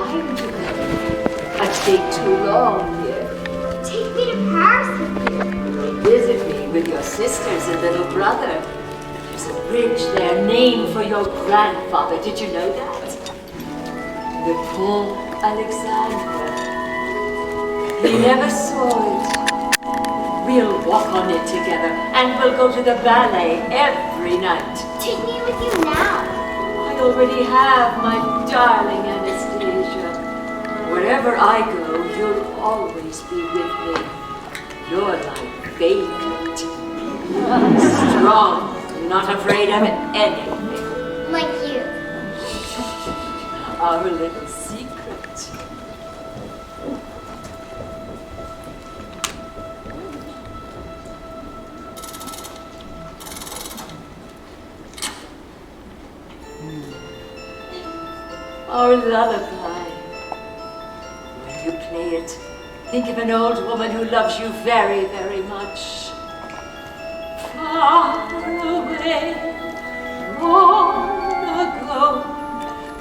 time to go. I take too long here. Take me to Paris with you. Visit me with your sisters and little brother. There's a bridge there named for your grandfather. Did you know that? The Pont Alexandre. He never saw it. We'll walk on it together, and we'll go to the ballet every night. Take me with you now. I already have, my darling Anastasia. Wherever I go, you'll always be with me. You're my favorite. Strong, not afraid of anything. Like you. Our little secret. Our lullaby. When you play it, think of an old woman who loves you very, very much. Far away, long ago,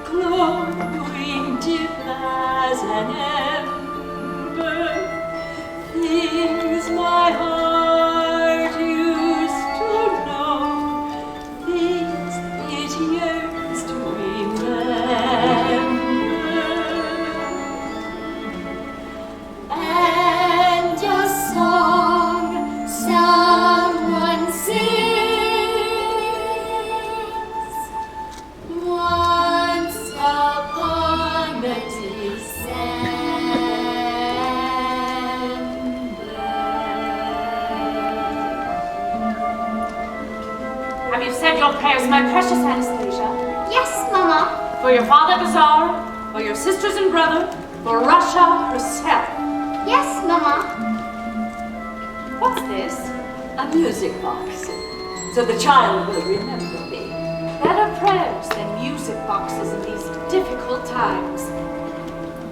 glowing dim as an ember, things my heart used to know, things it yearns to remember. And a song someone sings once upon a December. Have you said your prayers, my precious Anastasia? Yes, Mama. For your father, the Tsar, for your sisters and brother, for Russia herself. Yes, Mama. What's this? A music box, so the child will remember me. Better prayers than music boxes in these difficult times.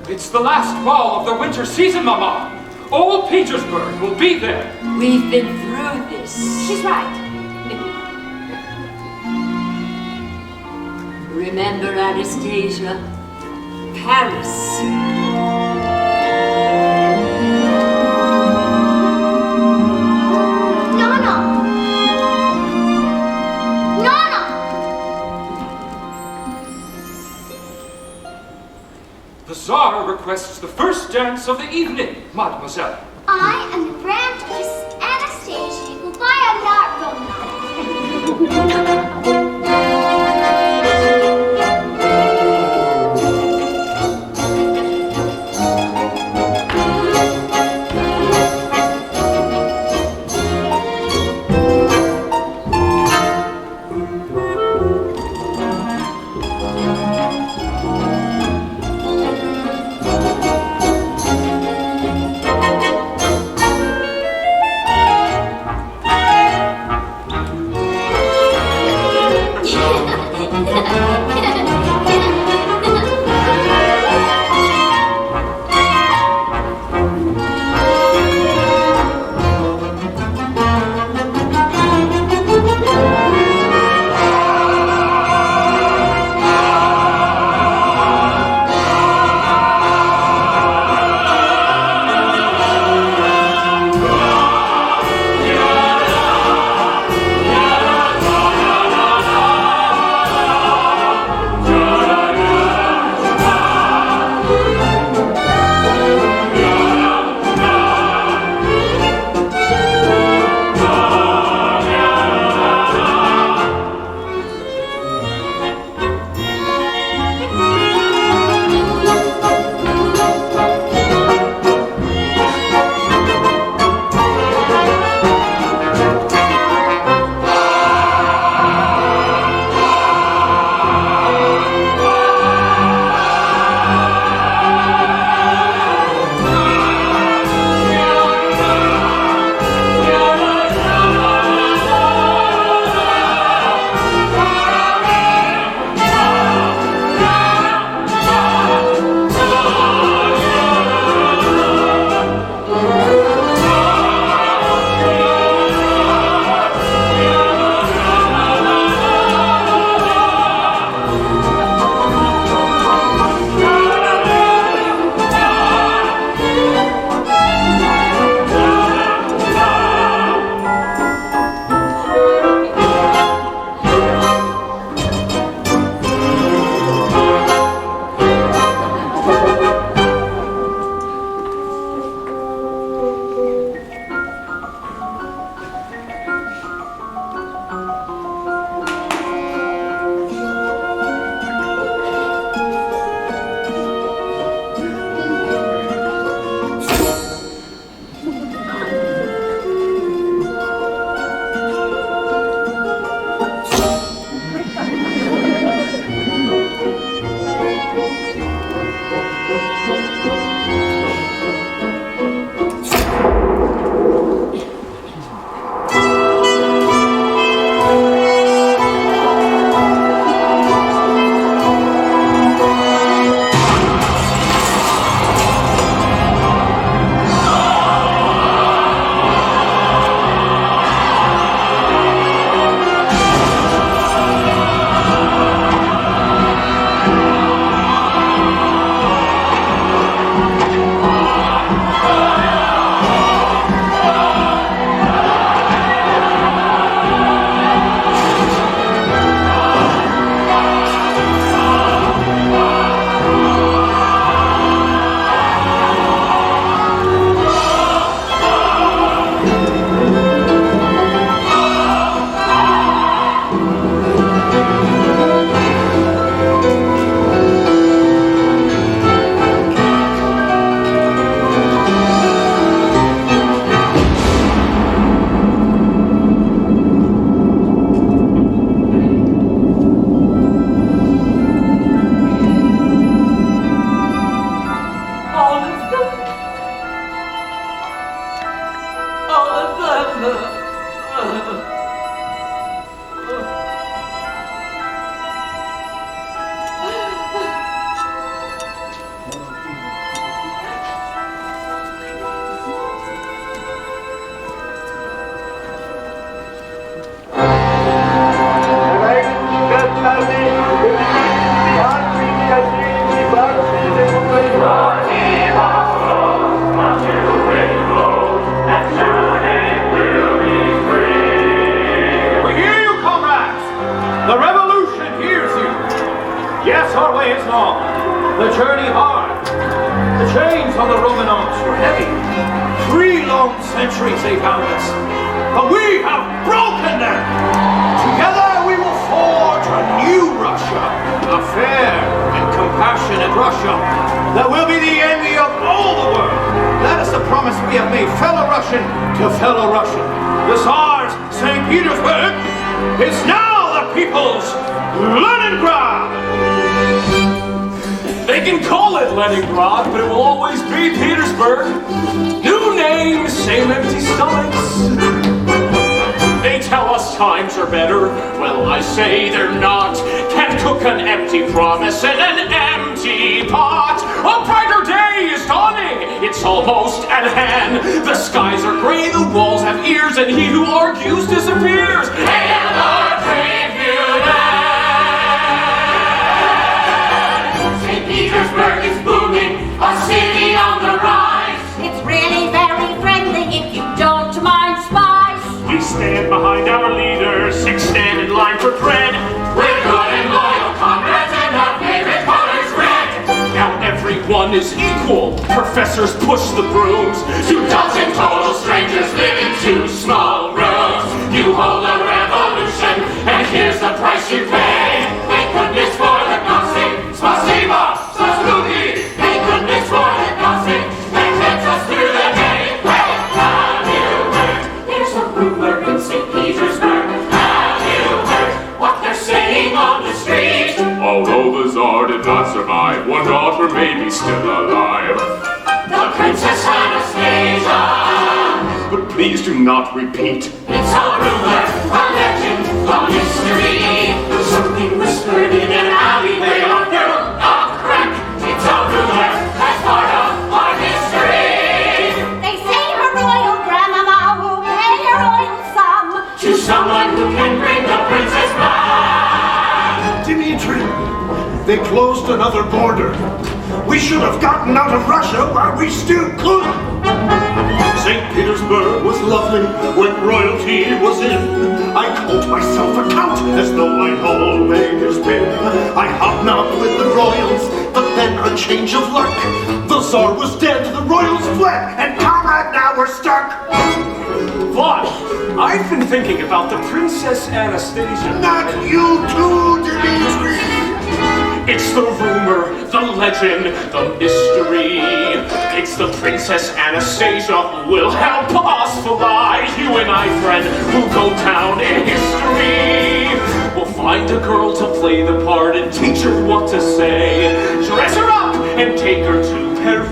It's the last ball of the winter season, Mama. All Petersburg will be there. We've been through this. She's right. Remember, Anastasia, Paris. Nana! Nana! The Tsar requests the first dance of the evening, Mademoiselle. I am the Grand Duchess Anastasia. Goodbye, I'm not Roma. The journey hard. The chains on the Romanovs were heavy. 3 long centuries they bound us. But we have broken them. Together we will forge a new Russia. A fair and compassionate Russia that will be the envy of all the world. That is the promise we have made, fellow Russian to fellow Russian. The Tsar's St. Petersburg is now the people's Leningrad! They can call it Leningrad, but it will always be Petersburg. New name, same empty stomachs. They tell us times are better. Well, I say they're not. Can't cook an empty promise in an empty pot. A brighter day is dawning. It's almost at hand. The skies are gray, the walls have ears, and he who argues disappears. Hail our brave new land! St. Petersburg is booming, a city on the rise. It's really very friendly if you don't mind spies. We stand behind our leaders, 6 stand in line for bread. We're good and loyal comrades, and our favorite color's red. Now everyone is equal. Professors push the brooms. 2 dozen total strangers live in 2 small rooms. You hold a revolution, and here's the price you pay. Thank goodness for the gossip. Spasiba, Sasluki. Thank goodness for the gossip that gets us through the day. Hey, have you heard? There's a rumor in St. Petersburg. Have you heard what they're saying on the street? Although the Tsar did not survive, one daughter may be still alive. The Princess Anastasia. But please do not repeat. It's a rumor, a legend, a mystery. Something whispered in an alleyway or through a crack. It's a rumor as part of our history. They say her royal grandmama will pay a royal sum To someone who can bring the princess back. Dmitri, they closed another border. We should have gotten out of Russia while we still could. St. Petersburg was lovely when royalty was in. I called myself a count as though I'd always been. I hobnobbed with the royals, but then a change of luck. The Tsar was dead, the royals fled, and comrade now we're stuck. But I've been thinking about the Princess Anastasia. Not you too, Dmitri. It's the rumor, the legend, the mystery. It's the Princess Anastasia who will help us fly. You and I, friend, will go down in history. We'll find a girl to play the part and teach her what to say. Dress her up and take her to Paris.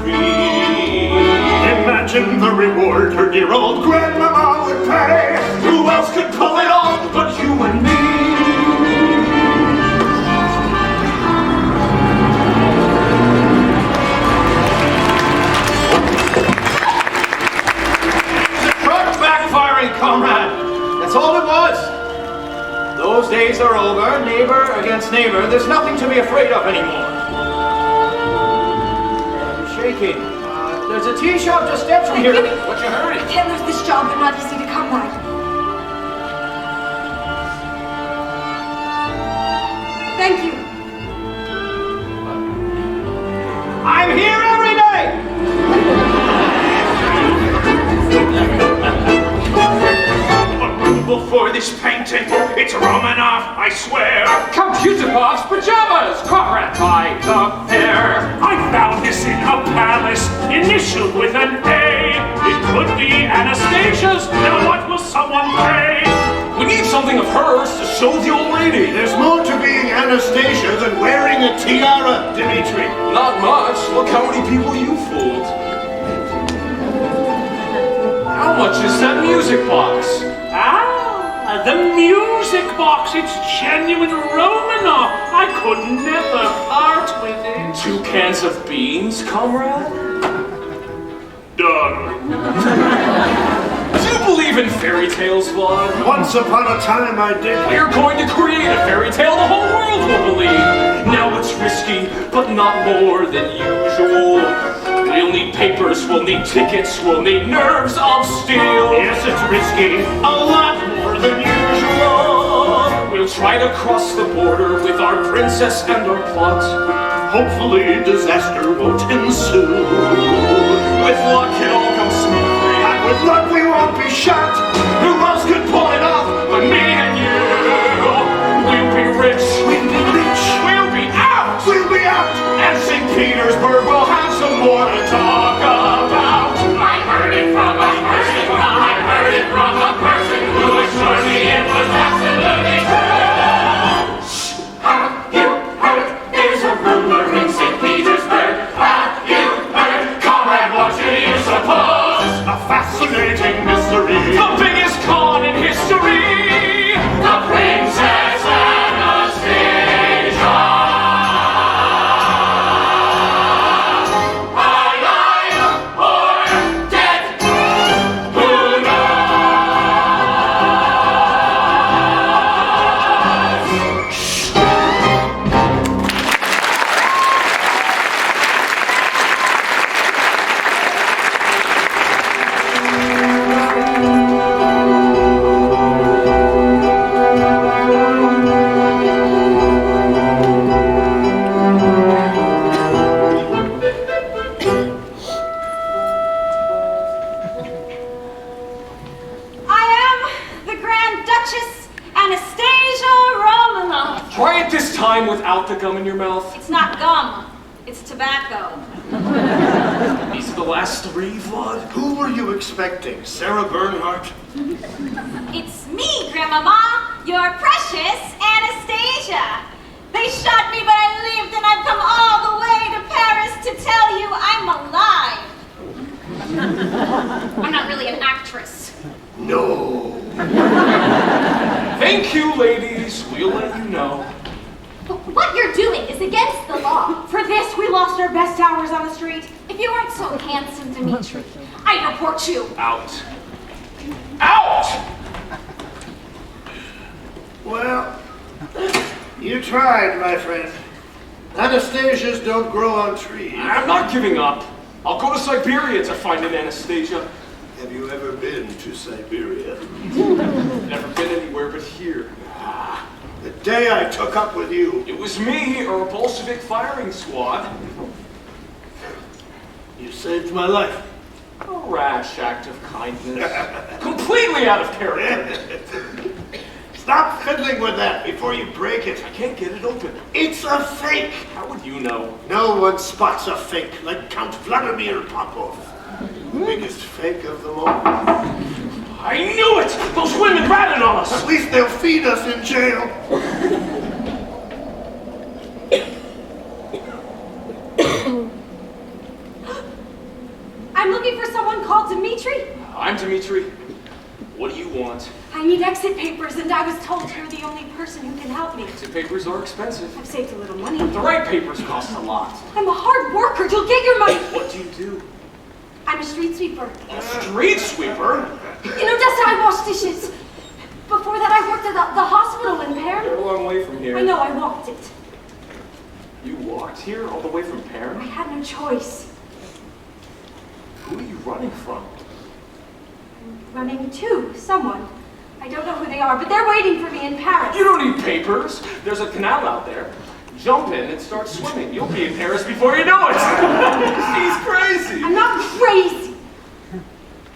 Imagine the reward her dear old grandmama would pay. Who else could pull it off but you and me? Comrade, that's all it was. Those days are over, neighbor against neighbor. There's nothing to be afraid of anymore. You're shaking. There's a tea shop just steps from here. What's your hurry? I can't lose this job. They're not easy to come by. Thank you. I'm here every day. For this painting, it's Romanov, I swear. Count Yusupov's pajamas, comrade by the fair. I found this in a palace, initialed with an A. It could be Anastasia's, now what will someone pray? We need something of hers to show the old lady. There's more to being Anastasia than wearing a tiara, Dmitri. Not much, look how many people you fooled. How much is that music box? The music box, it's genuine Romanov. I could never part with it. 2 cans of beans, comrade? Done. Do you believe in fairy tales, Vlad? Once upon a time I did. We're going to create a fairy tale the whole world will believe. Now it's risky, but not more than usual. We'll need papers, we'll need tickets, we'll need nerves of steel. Yes, it's risky. A lot more than usual. We'll try to cross the border with our princess and our plot. Hopefully disaster won't ensue. With luck, it all comes smoothly. And with luck we won't be shot. Who else could pull it off but me and you? We'll be rich. We'll be rich. We'll be out. We'll be out. And St. Petersburg will have some more to talk about. I heard it from a person. I heard it from a person who assured me it was absolutely true. Shh, have you heard? There's a rumor in St. Petersburg. Have you heard? Comrade, what do you suppose? A fascinating mystery. The biggest con in history. The Princess Anastasia. Alive or dead? Who I am the Grand Duchess Anastasia Romanov. Try it this time without the gum in your mouth. It's not gum, it's tobacco. These are the last three, Vlad. Who were you expecting? Sarah Bernhardt? It's me, Grandmama, your precious Anastasia. They shot me, but I lived, and I've come all the way to Paris to tell you I'm alive. I'm not really an actress. No. Thank you, ladies. We'll let you know. What you're doing is against the law. For this, we lost our best hours on the street. If you weren't so handsome, Dimitri. I'd report you. Out. Out! Well, you tried, my friend. Anastasias don't grow on trees. I'm not giving up. I'll go to Siberia to find an Anastasia. Have you ever been to Siberia? Never been anywhere but here. The day I took up with you, It was me or a Bolshevik firing squad. you saved my life. A rash act of kindness. Completely out of character. Stop fiddling with that before you break it. I can't get it open. It's a fake. How would you know? No one spots a fake like Count Vladimir Popov. The biggest fake of them all. I knew it! Those women ratted on us! At least they'll feed us in jail. I'm looking for someone called Dimitri. I'm Dimitri. What do you want? I need exit papers, and I was told you're the only person who can help me. The papers are expensive. I've saved a little money. The right papers cost a lot. I'm a hard worker. You'll get your money. What do you do? I'm a street sweeper. A street sweeper? In Odessa, I wash dishes. Before that, I worked at the hospital in You're Perm. a long way from here. I know, I walked it. You walked here all the way from I Perm? had no choice. Who are you running from? Running to someone. I don't know who they are, but they're waiting for me in Paris. You don't need papers. There's a canal out there. Jump in and start swimming. You'll be in Paris before you know it. She's crazy. I'm not crazy.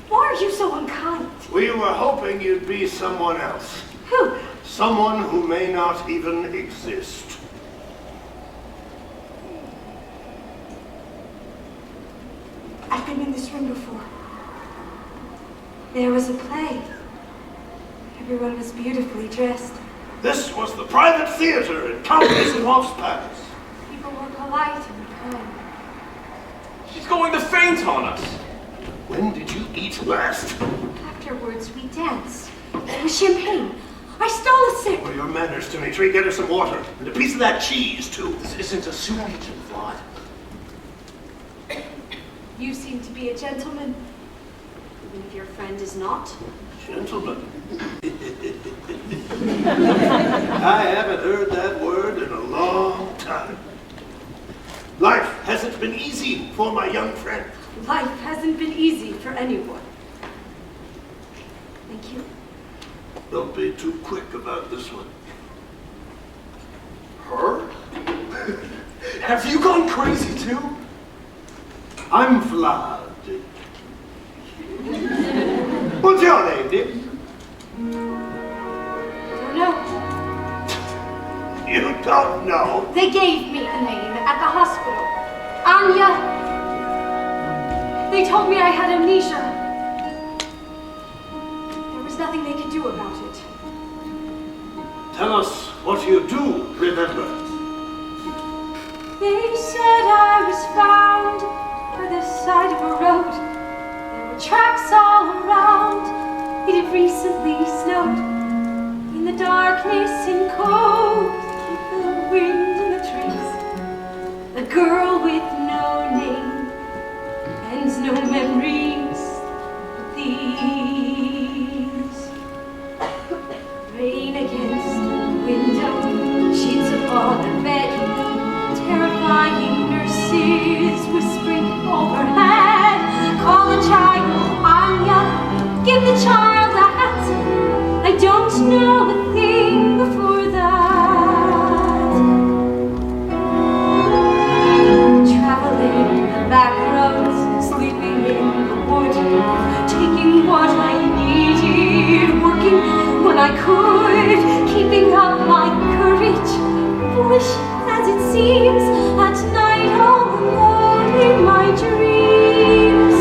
Why are you so unkind? We were hoping you'd be someone else. Who? Someone who may not even exist. I've been in this room before. There was a play. Everyone was beautifully dressed. This was the private theater in Count Isimov's palace. People were polite and kind. She's going to faint on us. When did you eat last? Afterwards, we danced. It was champagne. I stole a sip. For your manners, Dimitri, get her some water. And a piece of that cheese, too. This isn't a soup kitchen, Vlad. You seem to be a gentleman, even if your friend is not. Gentlemen. I haven't heard that word in a long time. Life hasn't been easy for my young friend. Life hasn't been easy for anyone. Thank you. Don't be too quick about this one. Her? Have you gone crazy too? I'm Vlad. What's your name, dear? Don't know. You don't know? They gave me a name at the hospital. Anya. They told me I had amnesia. There was nothing they could do about it. Tell us what you do remember. They said I was found by the side of a road. There were tracks all around. It had recently snowed. In the darkness and cold, with the wind in the trees, a girl with no name and no memories but these. Rain against the window, sheets upon the bed, terrifying nurses whispering overhead. Call the child, Anya, give the child a hat. I don't know a thing before that. Traveling the back roads, sleeping in the wood, taking what I needed, working when I could, keeping up my courage, foolish as it seems, at night all alone in my dreams.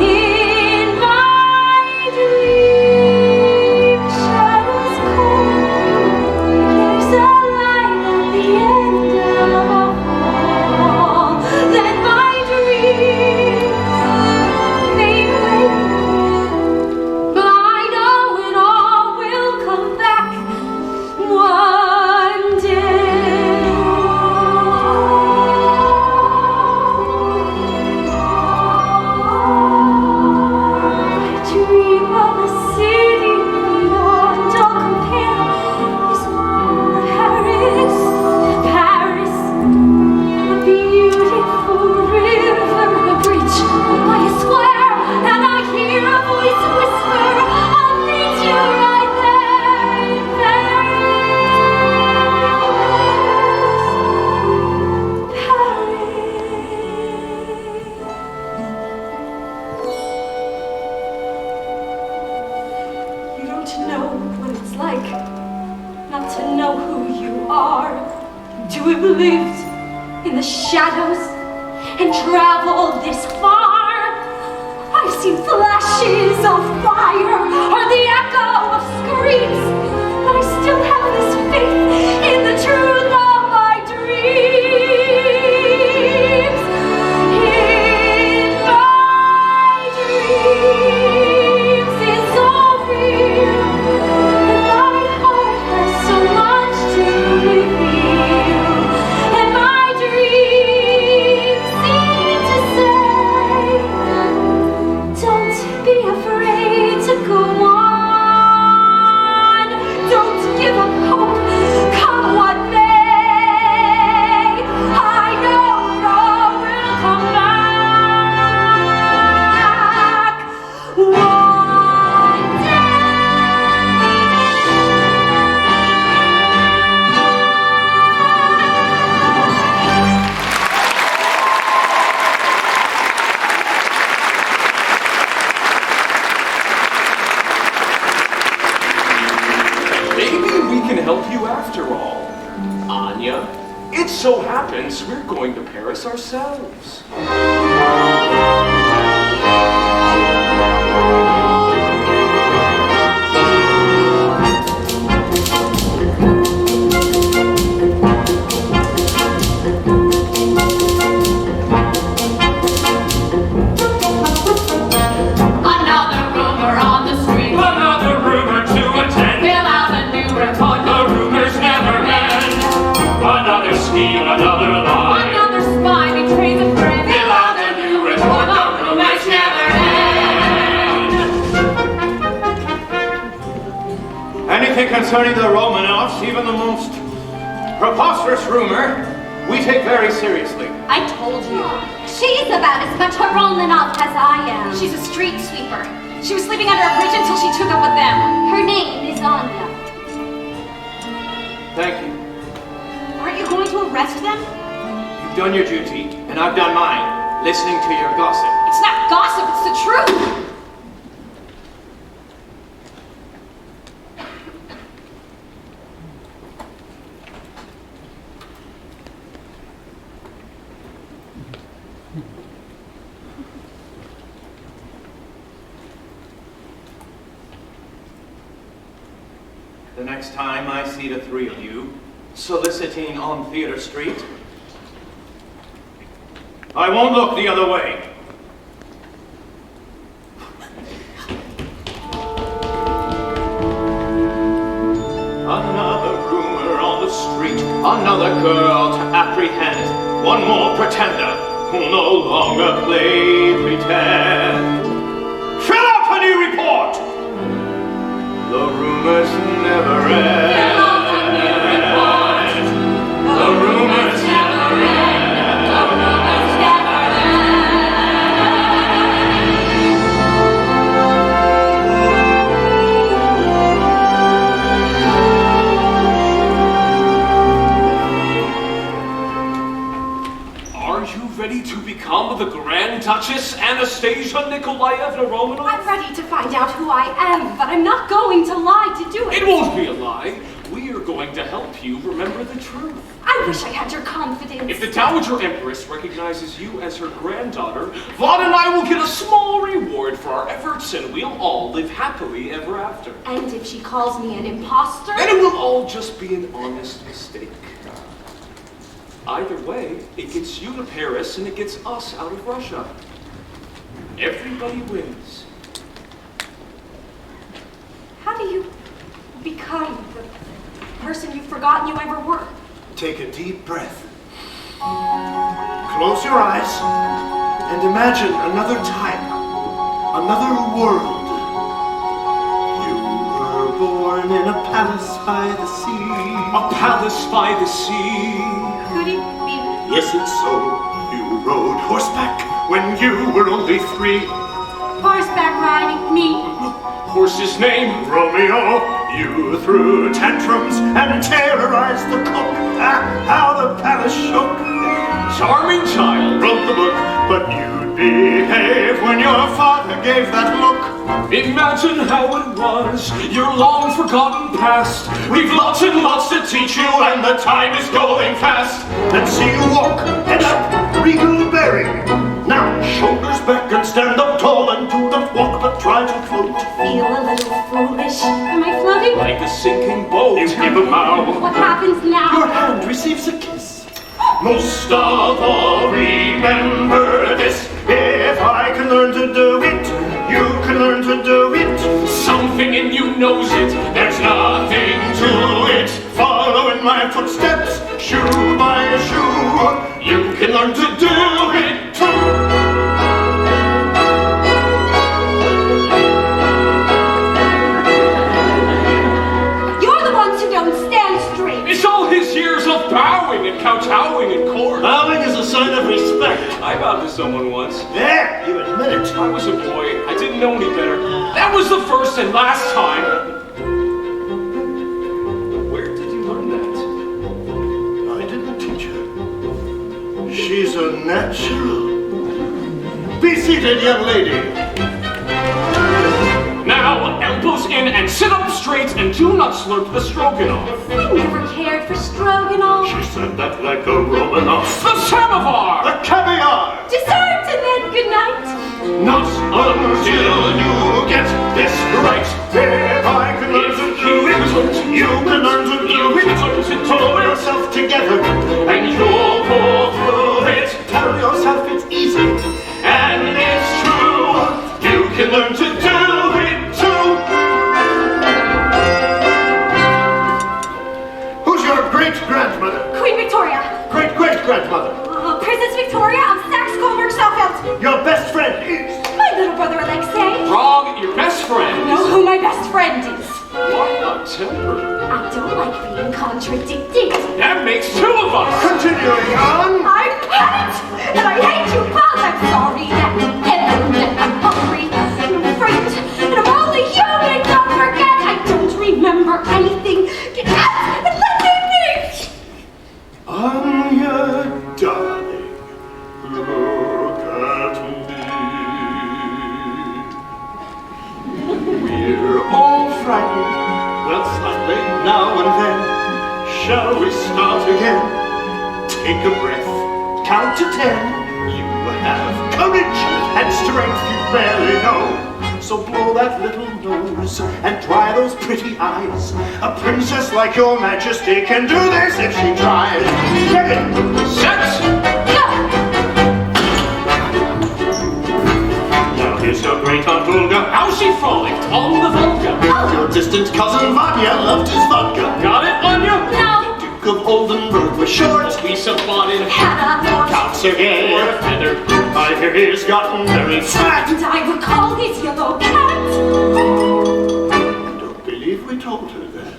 In my dreams, shadows cold, there's a light at the end of a hall. Then my dreams fade away, but I know it all will come back one day. I dream of a city beyond all compare. Is Paris, a beautiful river, a bridge by a square, and I hear a voice whisper, I'll meet you right there in Paris. You don't know what it's like not to know who you are, to have lived in the shadows and traveled this far. I've seen flashes of fire or the echo of screams, but I still have this faith in the truth of my dreams. In my dreams, it's all real, and my heart has so much to reveal. And my dreams seem to say, don't be afraid to go on. Don't give up hope, come what may. I know it all will come back one day. Maybe we can help you after all. Anya, it so happens we're going to Paris ourselves. Another rumor on the street. Another rumor to attend. Fill out a new report. The rumors never end. Another scheme, another lie. Another spy betrays a friend. Fill out a new report. The rumors never end. Anything concerning the Romanovs, even the most preposterous rumor, we take very seriously. I told you. She's about as much a Romanov as I am. She's a street sweeper. She was sleeping under a bridge until she took up with them. Her name is Anya. Thank you. Aren't you going to arrest them? You done your duty, and I've done mine, listening to your gossip. It's not gossip, it's the truth. The next time I see the three of you soliciting on Theatre Street, I won't look the other way. Another rumor on the street, another girl to apprehend, one more pretender who'll no longer play pretend. Fill out a new report! The rumors never end. Fill out a new report. The rumors never end. The rumors never Are you ready to become the Grand Duchess Anastasia Nikolaevna Romanov? I'm ready to find out who I am, but I'm not going to lie to do it. It won't be a lie. We are going to help you remember the truth. I wish I had your confidence. If the Dowager Empress recognizes you as her granddaughter, Vlad and I will get a small reward for our efforts, and we'll all live happily ever after. And if she calls me an imposter? And it will all just be an honest mistake. Either way, it gets you to Paris and it gets us out of Russia. Everybody wins. How do you become the person you've forgotten you ever were? Take a deep breath. Close your eyes and imagine another time, another world. You were born in a palace by the sea. A palace by the sea. Could it be? Yes, it's so. You rode horseback when you were only 3. Horseback riding me. Horse's name? Romeo, you threw tantrums and terrorized the cook. Ah, how the palace shook. Charming child. Wrote the book, but you'd behave when your father gave that look. Imagine how it was, your long forgotten past. We've lots and lots to teach you, and the time is going fast. Let's see you walk, head up, regal bearing. Now, shoulders back and stand up tall and do not walk but try to float. Feel a little foolish. Am I floating? Like a sinking boat. You give a bow. What happens now? Your hand receives a kiss. Most of all, remember this. If I can learn to do it, you can learn to do it. Something in you knows it, there's nothing to it. Follow in my footsteps, shoe by shoe. You can learn to do it too. You're the ones who don't stand straight. It's all his years of bowing and kowtowing in court. Bowing is a sign of respect. I bowed to someone once. There, you admit it. I was a boy. I didn't know any better. That was the first and last time. Where did you learn that? I didn't teach her. She's a natural. Be seated, young lady. Now, elbows in and sit up straight and do not slurp the stroganoff. I never cared for stroganoff. She said that like a Romanov. The samovar! The caviar! Dessert and then good night. Not until you get this right. If I can learn to do it, you can learn to do it. Pull yourself together, And you'll pull through it. tell yourself it's easy. And it's true. You can learn to do it too. Who's your great-grandmother? Queen Victoria. Great-great-grandmother? Princess Victoria of Saxe-Coburg-Saalfeld. Your best friend is? My little brother Alexei. Wrong, your best friend. Know who my best friend is. What a temper. I don't like being contradicted. That makes 2 of us. Continuing on. I hate, and I hate you both. I'm sorry that you ever met. I'm hungry, and I'm frightened, and I'm only human. Don't forget, I don't remember anything. Get out and let me be. On your darling. Shall we start again? Take a breath, count to 10. You have courage and strength you barely know. So blow that little nose and dry those pretty eyes. A princess like your majesty can do this if she tries. Ready, set, Go! Now here's your great Aunt Olga. How's she frolicked on the Volga? your distant cousin Vanya loved his vodka. Got it, Anya? No! Duke of Oldenburg was short. A piece of bonnet. Had a horse. Count Sergei, Or a feather. I hear he's gotten very fat. And I recall his yellow cat. I don't believe we told her that.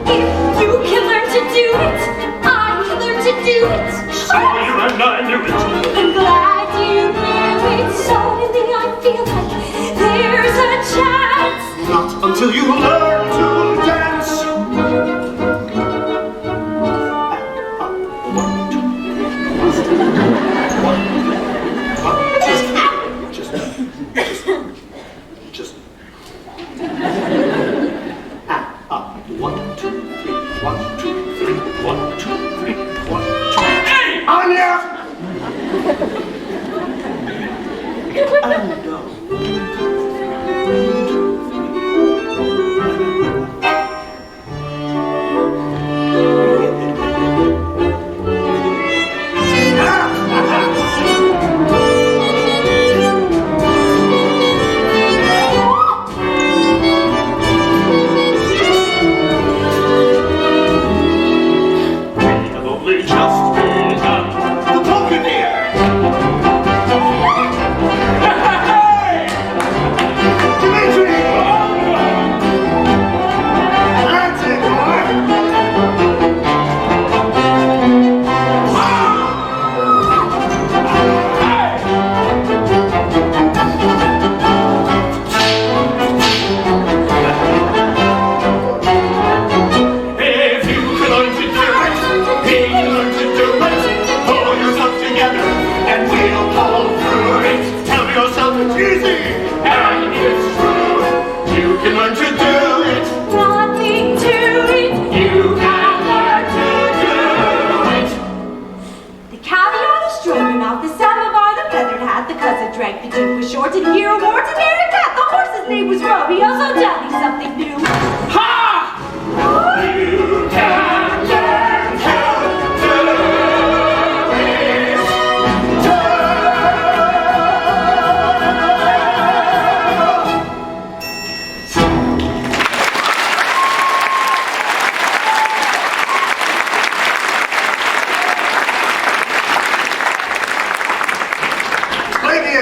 If you can learn to do it, I can learn to do it. So you and I knew it. I'm glad you knew it. Suddenly I feel like there's a chance. Not until you learn to dance. Just. 1, 2, 3. 1, 2, 3. 1, 2, 3. 1, 2. Hey! Anya!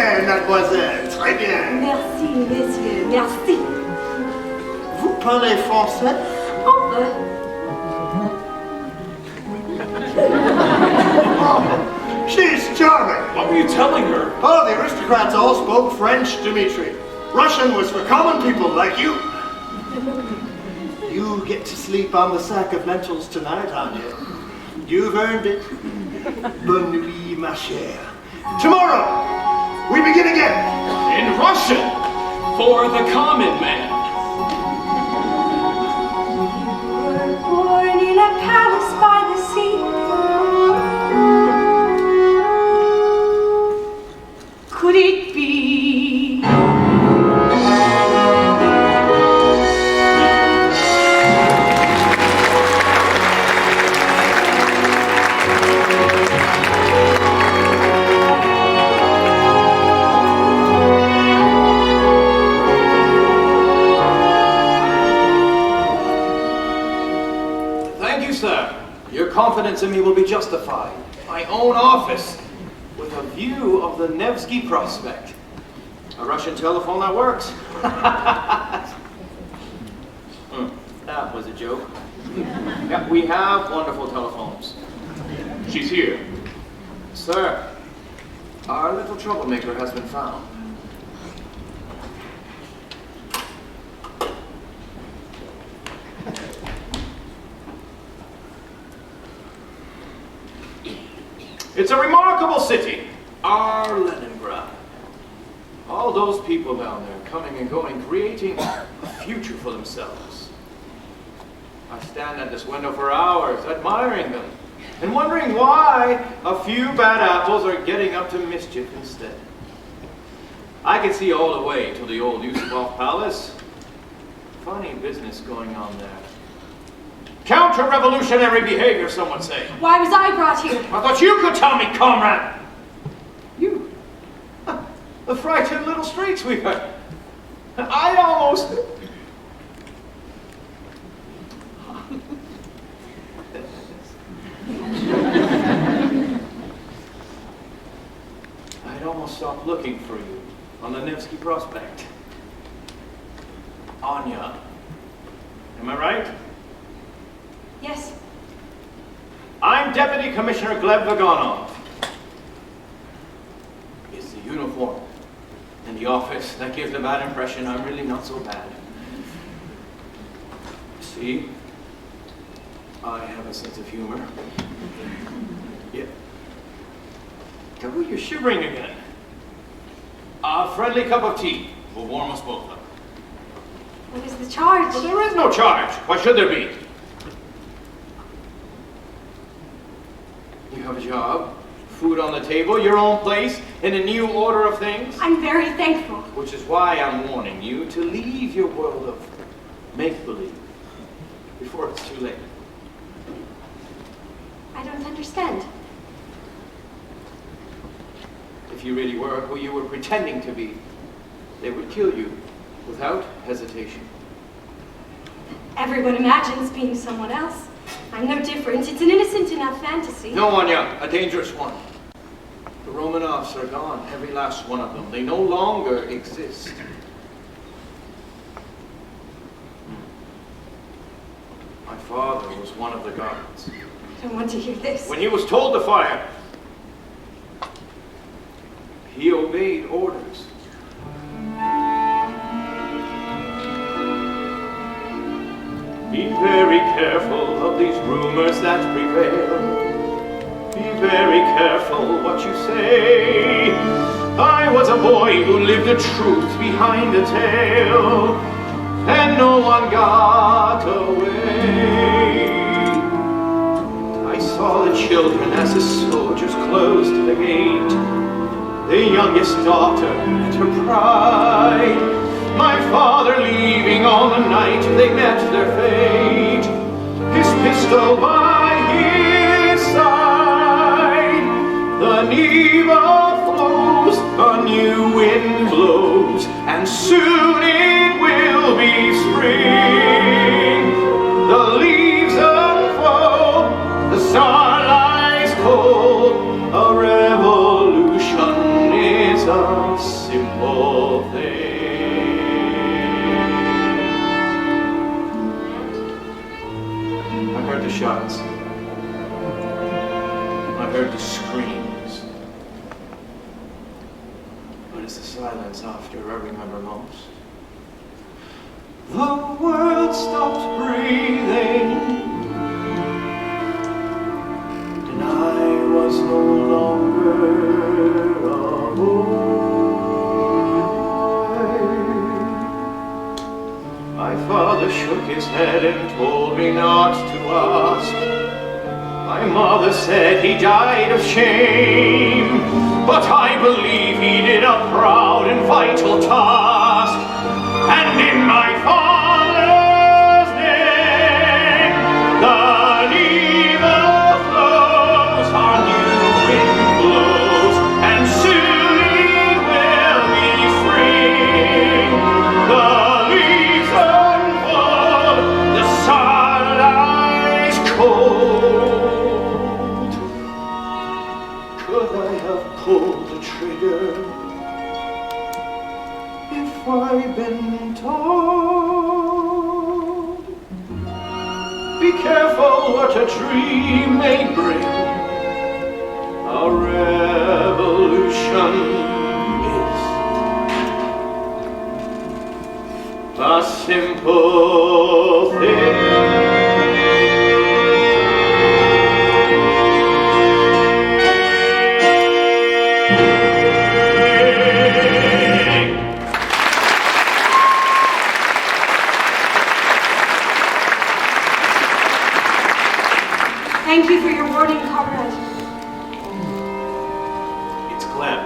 And mademoiselle, très bien. Merci, messieurs, merci. Vous parlez français? Un peu. She's charming. What were you telling her? Oh, the aristocrats all spoke French, Dmitri. Russian was for common people like you. You get to sleep on the sack of lentils tonight, Anya. You've earned it. Bonne nuit, ma chère. Tomorrow, we begin again. In Russian, for the common man. We're born in a palace by the sea. Could it be? Your confidence in me will be justified. My own office, with a view of the Nevsky Prospect. A Russian telephone that works. That was a joke. Yeah, we have wonderful telephones. She's here. Sir, our little troublemaker has been found. It's a remarkable city, our Leningrad. All those people down there coming and going, creating a future for themselves. I stand at this window for hours, admiring them, and wondering why a few bad apples are getting up to mischief instead. I can see all the way to the old Yusupov Palace. Funny business going on there. Counter-revolutionary behavior, some would say. Why was I brought here? I thought you could tell me, comrade. You, the frightened little street sweeper. I almost... I'd almost stopped looking for you on the Nevsky Prospect. Anya. Am I right? Yes. I'm Deputy Commissioner Gleb Vagonov. It's the uniform and the office that gives a bad impression. I'm really not so bad. See? I have a sense of humor. Yeah. Oh, you're shivering again. A friendly cup of tea will warm us both up. What is the charge? Well, there is no charge. Why should there be? You have a job, food on the table, your own place, in a new order of things. I'm very thankful. Which is why I'm warning you to leave your world of make-believe before it's too late. I don't understand. If you really were who you were pretending to be, they would kill you without hesitation. Everyone imagines being someone else. I'm no different. It's an innocent enough fantasy. No, Anya, a dangerous one. The Romanovs are gone, every last one of them. They no longer exist. My father was one of the guards. I don't want to hear this. When he was told to fire, he obeyed orders. Be very careful of these rumors that prevail. Be very careful what you say. I was a boy who lived a truth behind a tale, and no one got away. I saw the children as the soldiers closed the gate. The youngest daughter and her pride. My father leaving all the night, they met their fate. His pistol by his side. The Neva flows, a new wind blows, and soon it will be spring. The leaves unfold, the star lies cold. A revolution is a simple thing. I heard the shots. I heard the screams. But it's the silence after I remember most. The world stopped breathing, and I was no longer a boy. My father shook his head and told me not to ask. My mother said he died of shame, but I believe he did a proud and vital task. And in my father's name, the Neva flows, our new wind blows, and soon it will be spring. The leaves unfold, the sun lies cold. Could I have pulled the trigger if I'd been told? Be careful what a dream may bring. A revolution is a simple thing. Gleb.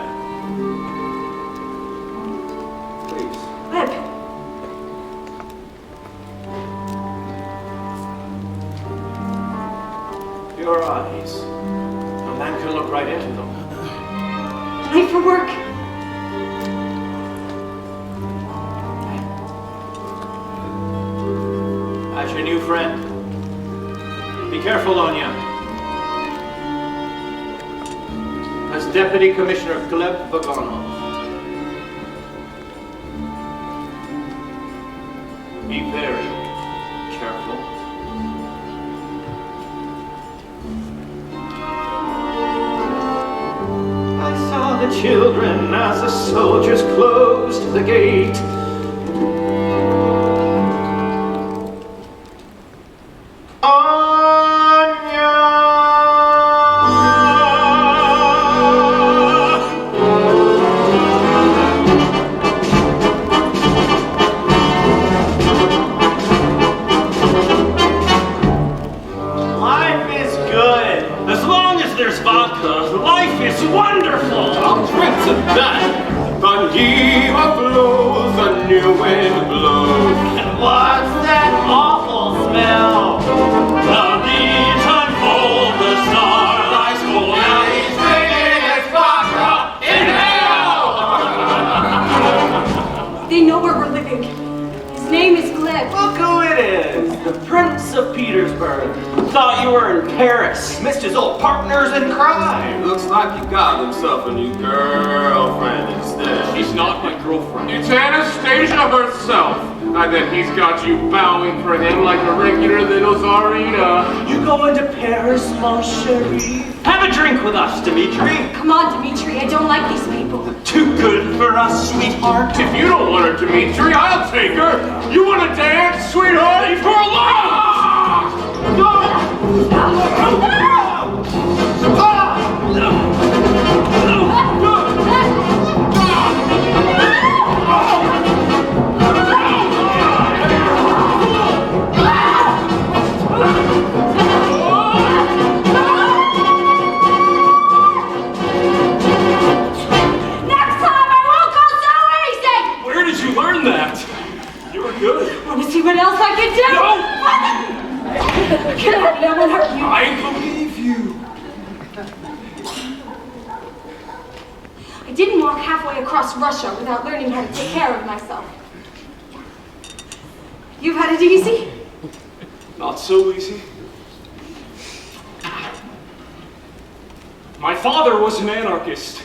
Please. Gleb. Your eyes. A man can look right into them. Late for work. As your new friend. Be careful, Anya. As Deputy Commissioner Gleb Vagonov. Be very careful. I saw the children as the soldiers closed the gate. Missed his old partners in crime. Looks like he got himself a new girlfriend instead. She's not my girlfriend. It's Anastasia herself. And then he's got you bowing for him like a regular little Tsarina. You going to Paris, mon chéri? Have a drink with us, Dimitri. Come on, Dimitri. I don't like these people. Too good for us, sweetheart. If you don't want her, Dimitri, I'll take her. You want to dance, sweetheart? Leave her alone! No! See what else I can do? No! Get out of here, I won't hurt you. I believe you. I didn't walk halfway across Russia without learning how to take care of myself. You've had it easy? Not so easy. My father was an anarchist.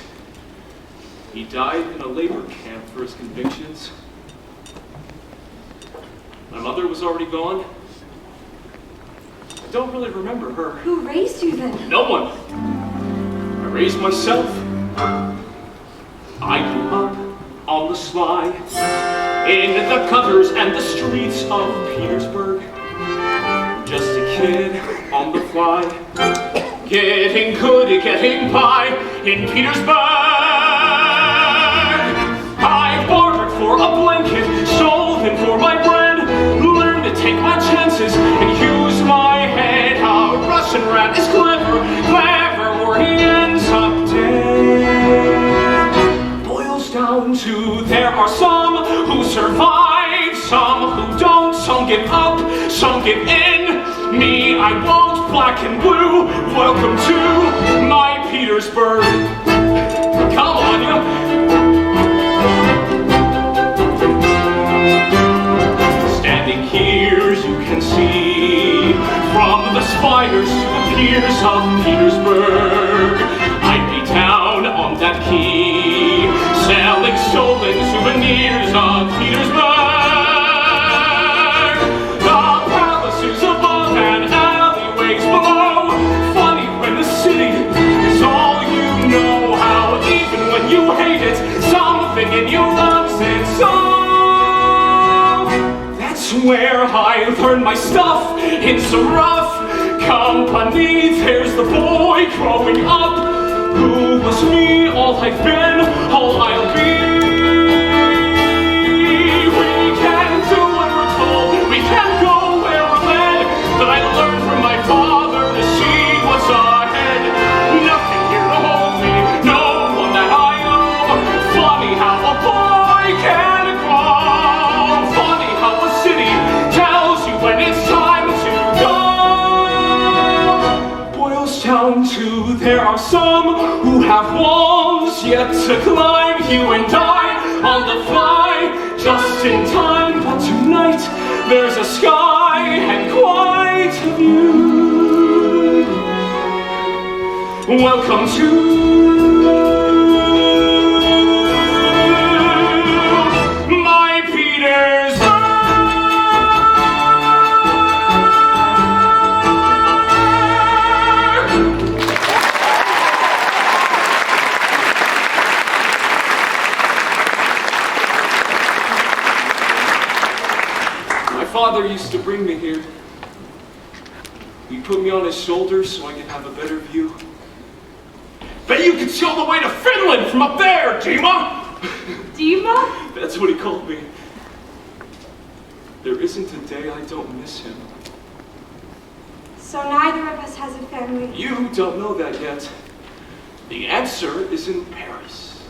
He died in a labor camp for his convictions. My mother was already gone. I don't really remember her. Who raised you then? No one. I raised myself. I grew up on the sly in the gutters and the streets of Petersburg. Just a kid on the fly, getting good at getting by in Petersburg. I bartered for a blanket, sold him for my bread. To take my chances and use my head. A Russian rat is clever, clever, or he ends up dead. Boils down to there are some who survive, some who don't, some give up, some give in. Me, I won't, black and blue. Welcome to my Petersburg. Come on, you. Here you can see from the spires to the piers of Petersburg. I'd be down on that quay, selling stolen souvenirs of Petersburg. The palaces above and alleyways below. Funny when the city is all you know. How even when you hate it, something in you loves it so. Where I learned my stuff in some rough company. There's the boy growing up who was me, all I've been, all I'll be. We can do what we're told, we can go where we're led. But I learned from my father to see what's ahead. Nothing here to hold me, no one that are some who have walls yet to climb. You and I on the fly, just in time. But tonight there's a sky and quite a view. Welcome to my Petersburg. My father used to bring me here. He put me on his shoulders so I could have a better view. Bet you can see all the way to Finland from up there, Dima! Dima? That's what he called me. There isn't a day I don't miss him. So neither of us has a family. You don't know that yet. The answer is in Paris.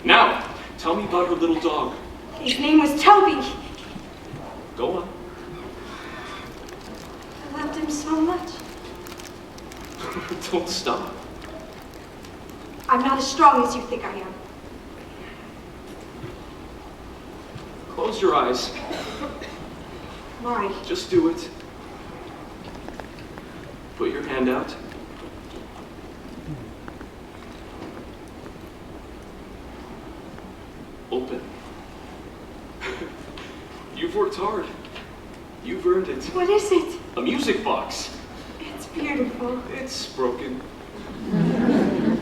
Now, tell me about her little dog. His name was Toby. Go on. I loved him so much. Don't stop. I'm not as strong as you think I am. Close your eyes. Why? Just do it. Put your hand out. Open. You've worked hard. You've earned it. What is it? A music box. It's beautiful. It's broken.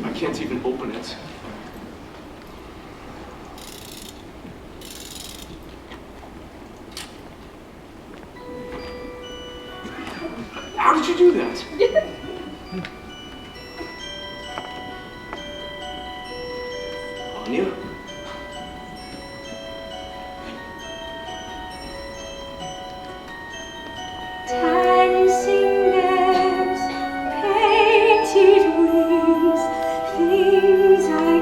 I can't even open it. How did you do that? Anya? Dancing bears, painted wings, things I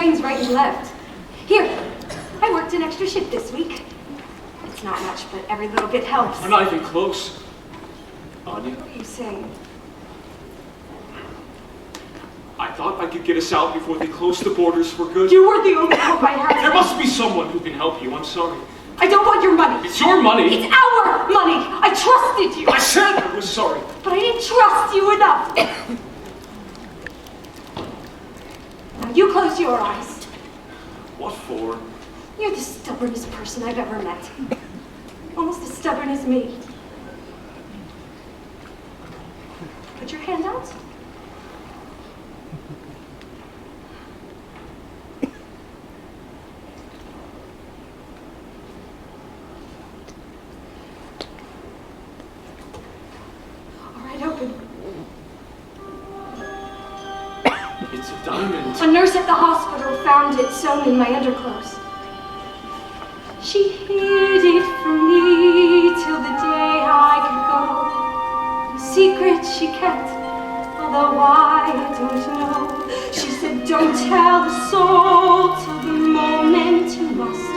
trains right and left. Here, I worked an extra shift this week. It's not much, but every little bit helps. I'm not even close. Anya, What are you saying? I thought I could get us out before they closed the borders for good. You were the only hope I had. There must be someone who can help you. I'm sorry. I don't want your money. It's your money. It's our money. I trusted you. I said I was sorry. But I didn't trust you enough. Now you close your eyes. What for? You're the stubbornest person I've ever met. Almost as stubborn as me. Put your hand out. All right, open. It's a diamond. A nurse at the hospital found it sewn in my underclothes. She hid it from me till the day I could go. A secret she kept, although why I don't know. She said, don't tell a soul till the moment you must.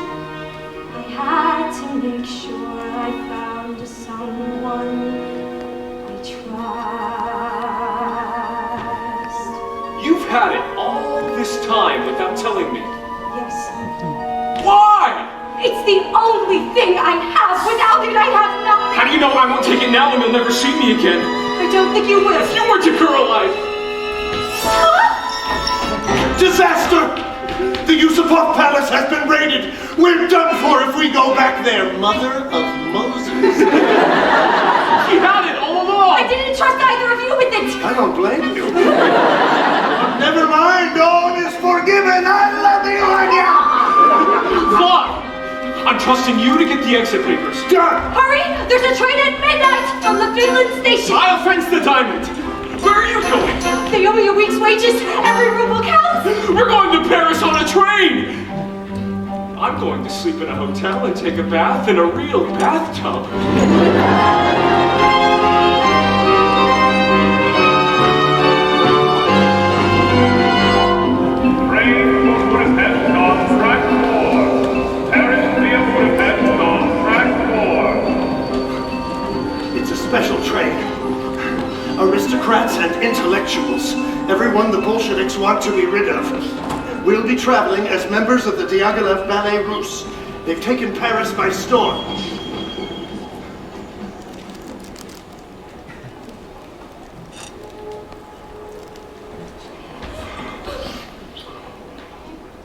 I had to make sure I found someone I trust. You've had it all this time without telling me. Yes. Why? It's the only thing I have. Without it, I have nothing. How do you know I won't take it now and you'll never see me again? I don't think you will. If you were to girl alive. Disaster! The Yusupov Palace has been raided. We're done for if we go back there. Mother of Moses. You had it all along. I didn't trust either of you with it. I don't blame you. Never mind. All is forgiven. I love you, Anya. Fly! I'm trusting you to get the exit papers. Done. Hurry! There's a train at midnight from the Finland station. I'll fence the diamond. Where are you going? They owe me a week's wages. Every ruble counts. We're going to Paris on a train. I'm going to sleep in a hotel and take a bath in a real bathtub. Train for Budapest on track 4. Paris via Budapest on track 4. It's a special train. Aristocrats and intellectuals. Everyone the Bolsheviks want to be rid of. We'll be traveling as members of the Diaghilev Ballet Russe. They've taken Paris by storm.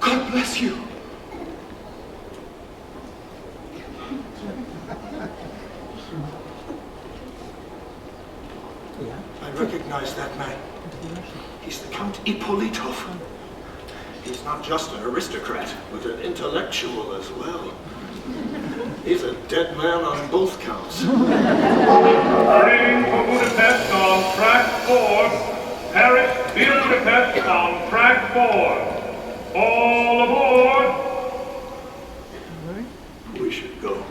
God bless you. I recognize that man. He's the Count Ippolitov. He's not just an aristocrat, but an intellectual as well. He's a dead man on both counts. Train for Budapest on track 4. Paris via Budapest on track 4. All aboard! We should go.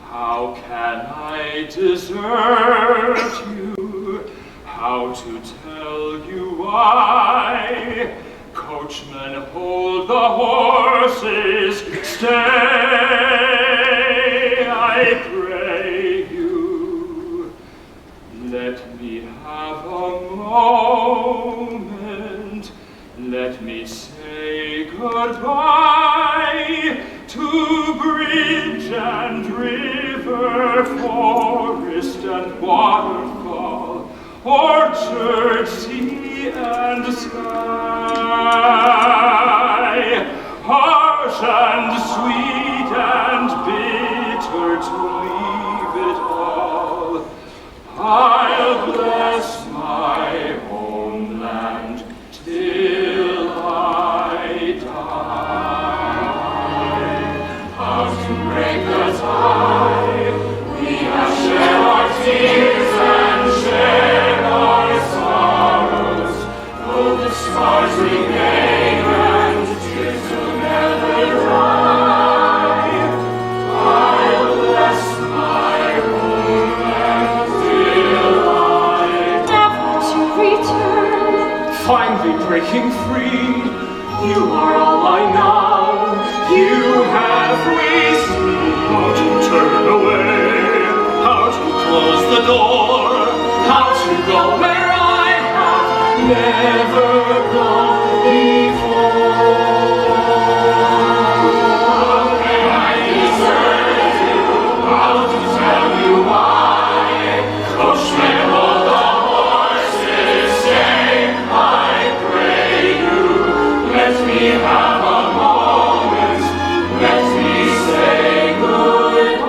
How can I desert you? How to tell you why? Coachman, hold the horses. Stay, I pray you. Let me have a moment. Let me say goodbye to bridge and river, forest and waterfall, orchard, sea and sky. Harsh and sweet and bitter to leave it all. I'll bless my homeland till I die. How to break the tie? We have shared our tears and shared our sorrows. Though the scars remain and tears will never dry, I'll bless my never gone before. I desert you, how to tell you why. Coachman, hold the horses, stay, I pray you. Let me have a moment, let me say goodbye.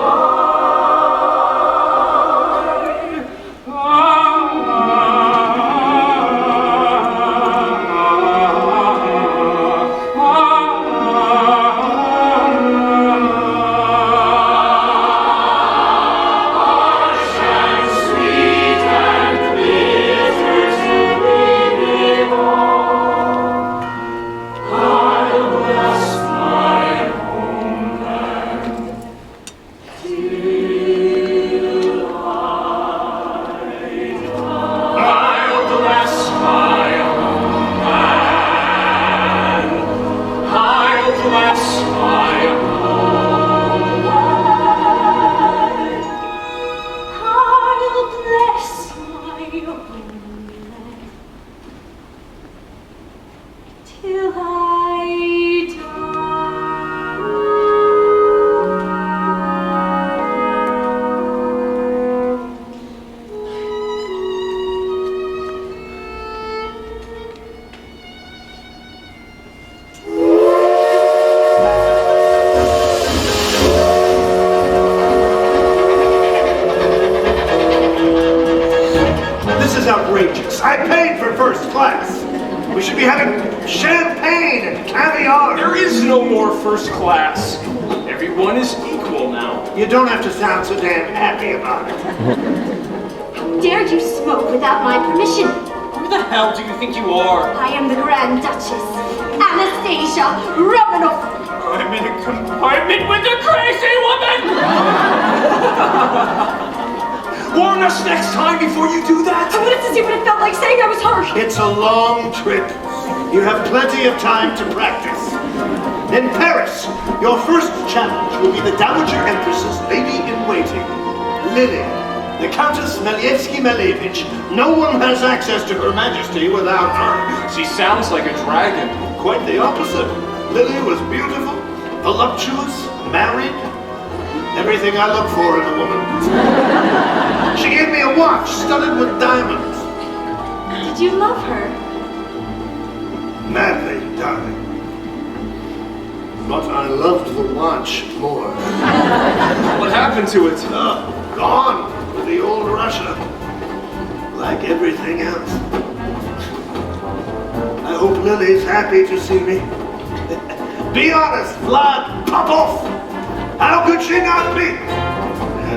Till I This is outrageous. I paid for first class. We should be having champagne and caviar. There is no more first class. Everyone is equal now. You don't have to sound so damn happy about it. How dare you smoke without my permission? Who the hell do you think you are? I am the Grand Duchess, Anastasia Romanov. I'm in a compartment with a crazy woman! Warn us next time before you do that! I wanted to see what it felt like saying I was hurt. It's a long trip. You have plenty of time to practice. In Paris, your first challenge will be the Dowager Empress's lady-in-waiting, Lily, the Countess Melievsky-Malevich. No one has access to Her Majesty without her. She sounds like a dragon. Quite the opposite. Lily was beautiful, voluptuous, married. Everything I look for in a woman. She gave me a watch studded with diamonds. Did you love her? Madly, darling. But I loved the watch more. What happened to it? Gone with the old Russia. Like everything else. I hope Lily's happy to see me. Be honest, Vlad Popov! How could she not be?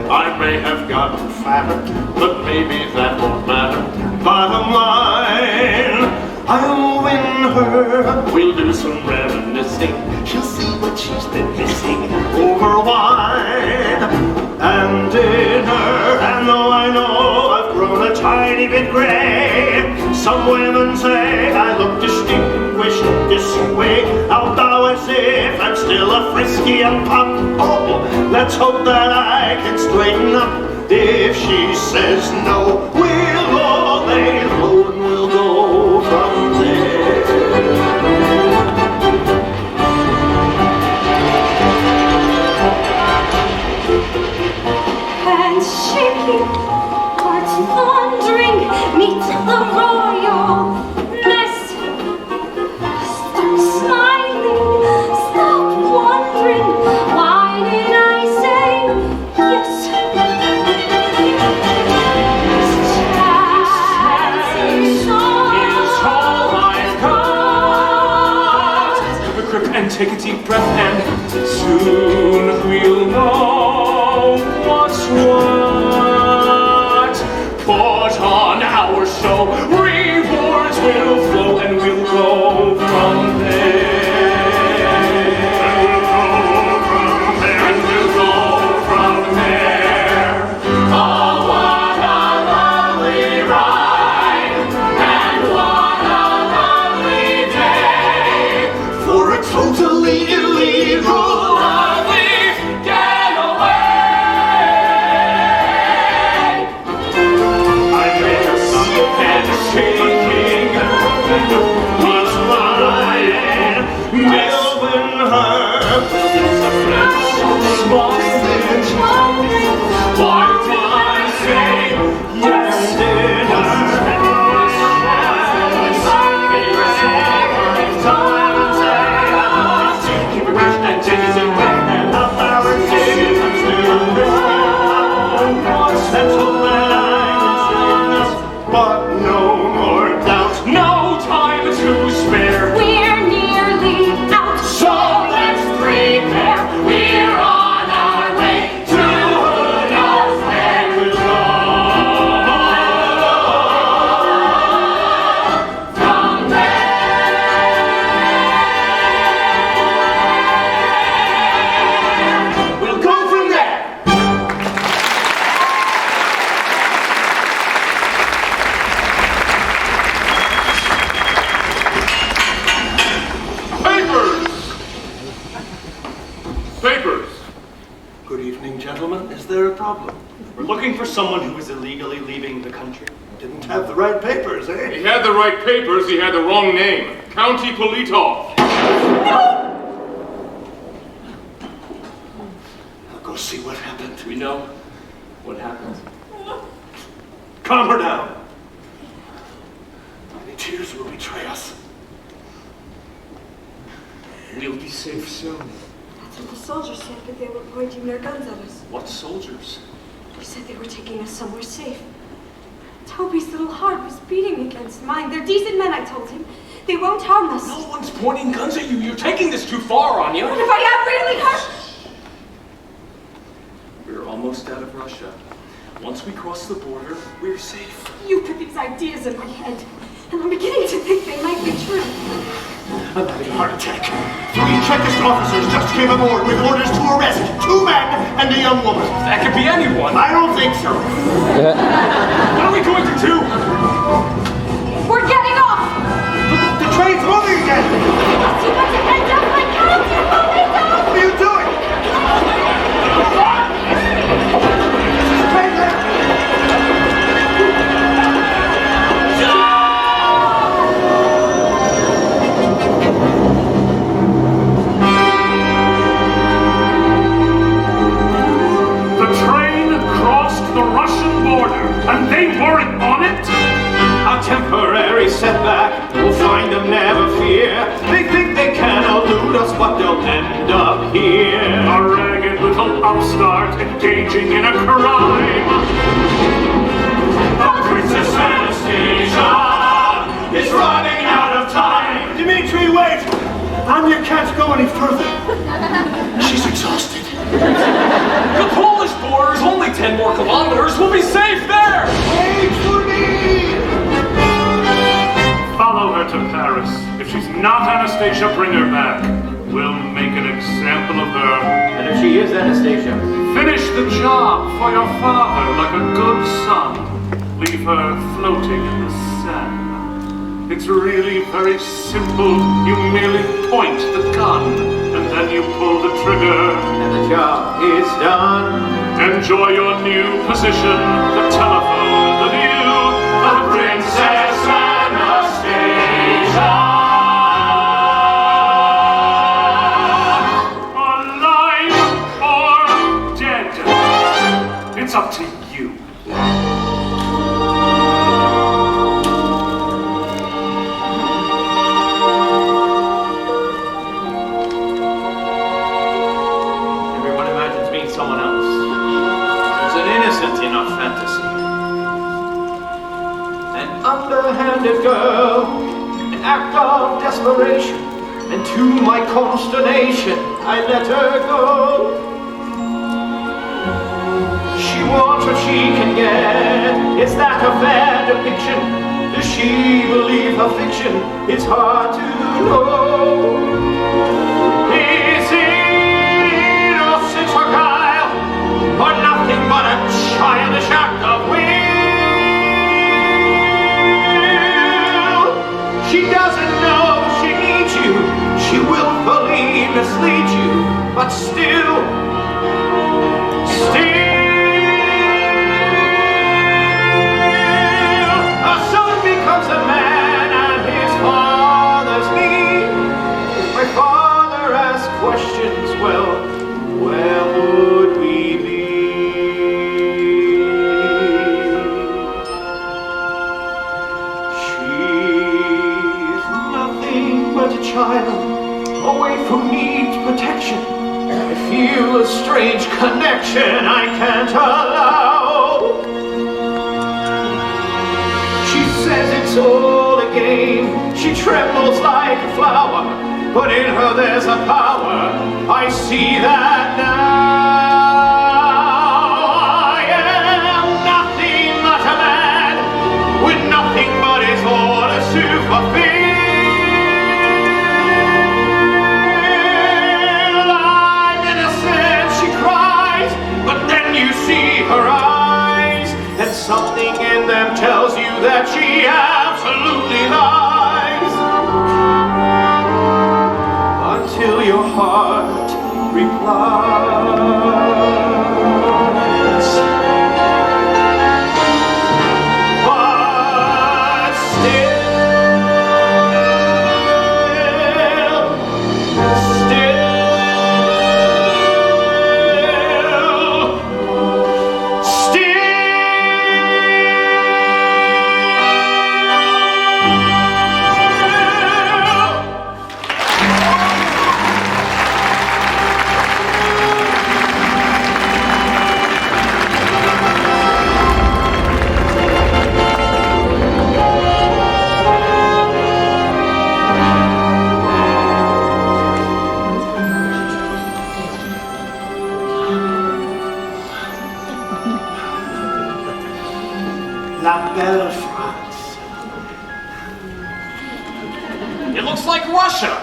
I may have gotten fatter, but maybe that won't matter. Bottom line, I'll win her. We'll do some reminiscing. She'll see what she's been missing over wine and dinner. And though I know I've grown a tiny bit gray, some women say I look distinguished this way. I'll bow as if I'm still a frisky young pup. Oh, let's hope that I can straighten up. If she says no, we'll all lay low and we'll go from there. Hands shaking, hearts thundering, meet the royalness. Stop smiling, stop wondering, why did I say yes? It's all I've got. Have a grip and take a deep breath, and soon we'll know what's what. But on our show, rewards will flow, and we'll go from there. And we'll go from there. Oh, what a lovely ride, and what a lovely day for a totally illegal lovely getaway. I made a son and a Papers. Good evening, gentlemen. Is there a problem? We're looking for someone who is illegally leaving the country. Didn't have the right papers, eh? He had the right papers, he had the wrong name. County Politov. I'll go see what happened. We know what happened. Calm her down. Any tears will betray us. We'll be safe soon. That's what the soldiers said, but they were pointing their guns at us. What soldiers? They said they were taking us somewhere safe. Toby's little heart was beating against mine. They're decent men, I told him. They won't harm us. No one's pointing guns at you. You're taking this too far, Anya. What if I am really hurt? We're almost out of Russia. Once we cross the border, we're safe. You put these ideas in my head, and I'm beginning to think they might be true. I'm having a heart attack. 3 Czechist officers just came aboard with orders to arrest 2 men and a young woman. That could be anyone. I don't think so. What are we going to do? We're getting off! The train's moving again. Too much to end up my county! What are you doing? This is crazy. The train crossed the Russian border, and they weren't on it? A temporary setback, we'll find them, never fear. They think they can elude us, but they'll end up here. A ragged little upstart engaging in a crime. The Princess Anastasia is running out of time. Dimitri, wait! Anya can't go any further. She's exhausted. The Polish border is only 10 more kilometers. We'll be safe there. Wait for me! Follow her to Paris. If she's not Anastasia, bring her back. We'll make an example of her. And if she is Anastasia? Finish the job for your father like a good son. Leave her floating in the sand. It's really very simple. You merely point the gun, and then you pull the trigger. And the job is done. Enjoy your new position, the telephone, the view, the Princess Anastasia. Alive or dead? It's up to you. Everyone imagines being someone else. It's an innocent enough fantasy. An underhanded girl, an act of desperation, and to my consternation, I let her go. She wants what she can get. Is that a fair depiction? Does she believe her fiction? It's hard to know. Is innocence or guile, or nothing but a childish act of will? She doesn't know she needs you. She willfully mislead you, but still, a son becomes a man at his father's knee. If my father asked questions, well, where would we be? She's nothing but a child, away from needs protection. I feel a strange connection I can't allow. She says it's all a game. She trembles like a flower, but in her there's a power. I see that now. I am nothing but a man with nothing but his orders to fulfill. I'm innocent, she cries, but then you see her eyes, and something in them tells you that she absolutely lies. Until your heart replies. But La belle France. It looks like Russia.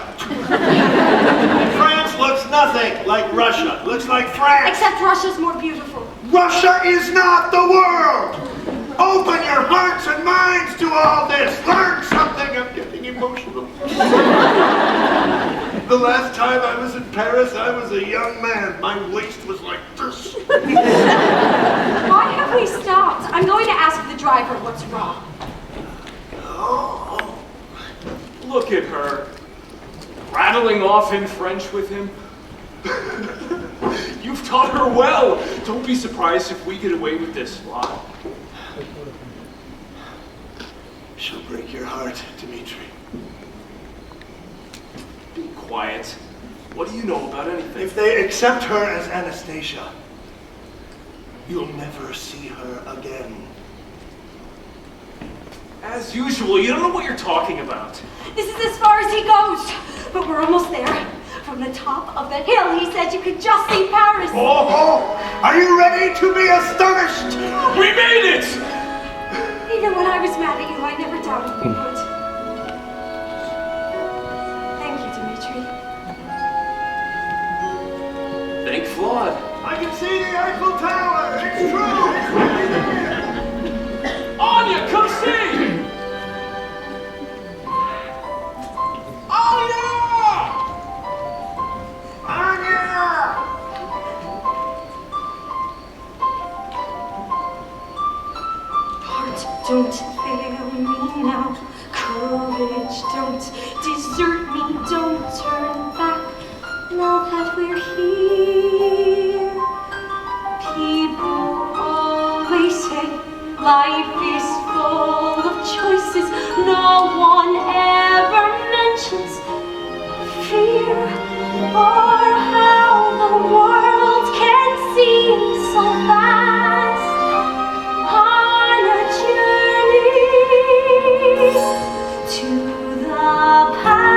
France looks nothing like Russia. Looks like France. Except Russia's more beautiful. Russia is not the world. Open your hearts and minds to all this. Learn something. I'm getting emotional. The last time I was in Paris, I was a young man. My waist was like this. Why have we stopped? I'm going to ask the driver what's wrong. Oh. Look at her. Rattling off in French with him. You've taught her well. Don't be surprised if we get away with this lot. She'll break your heart, Dmitri. Be quiet. What do you know about anything? If they accept her as Anastasia, you'll never see her again. As usual, you don't know what you're talking about. This is as far as he goes, but we're almost there. From the top of the hill, he said you could just see Paris. Oh, are you ready to be astonished? We made it! Even when I was mad at you, I never doubted we would. Thank you, Dmitri. Thank Claude. I can see the Eiffel Tower. It's true. Anya, come see! Anya! Anya! Heart, don't fail me now. Courage, don't desert me. Don't turn back now that we're here. People always say life is full of choices. No one ever mentions fear or how the world can seem so fast on a journey to the past.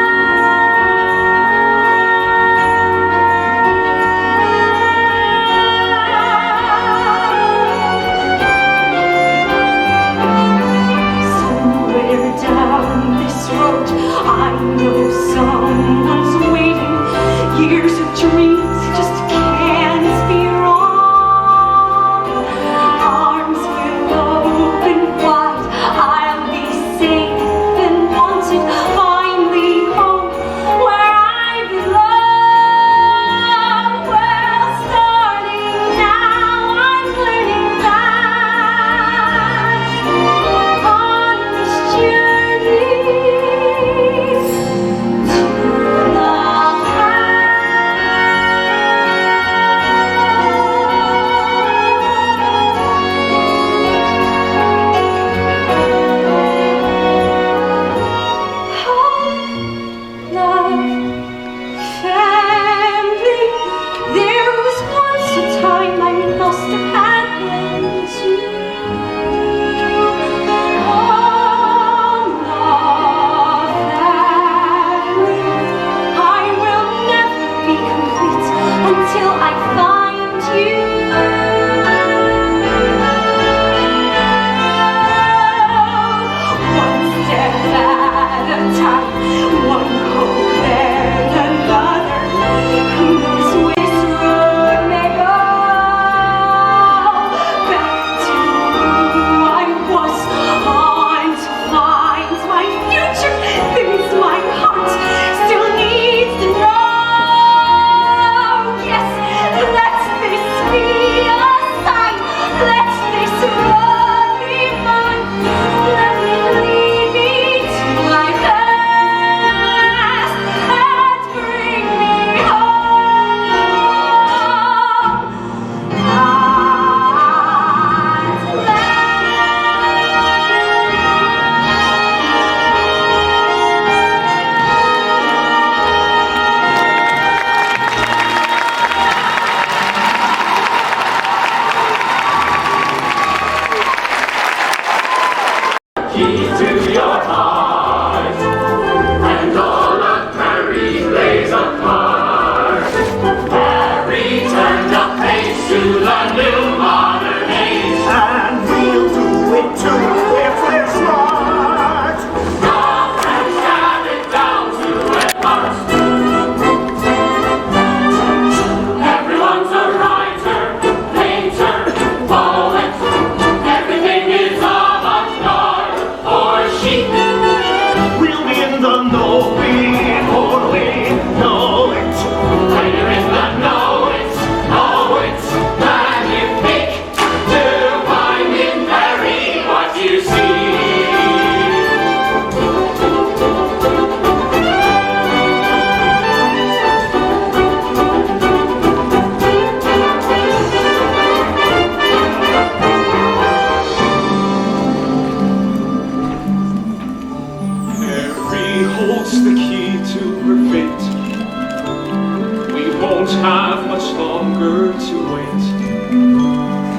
longer to wait.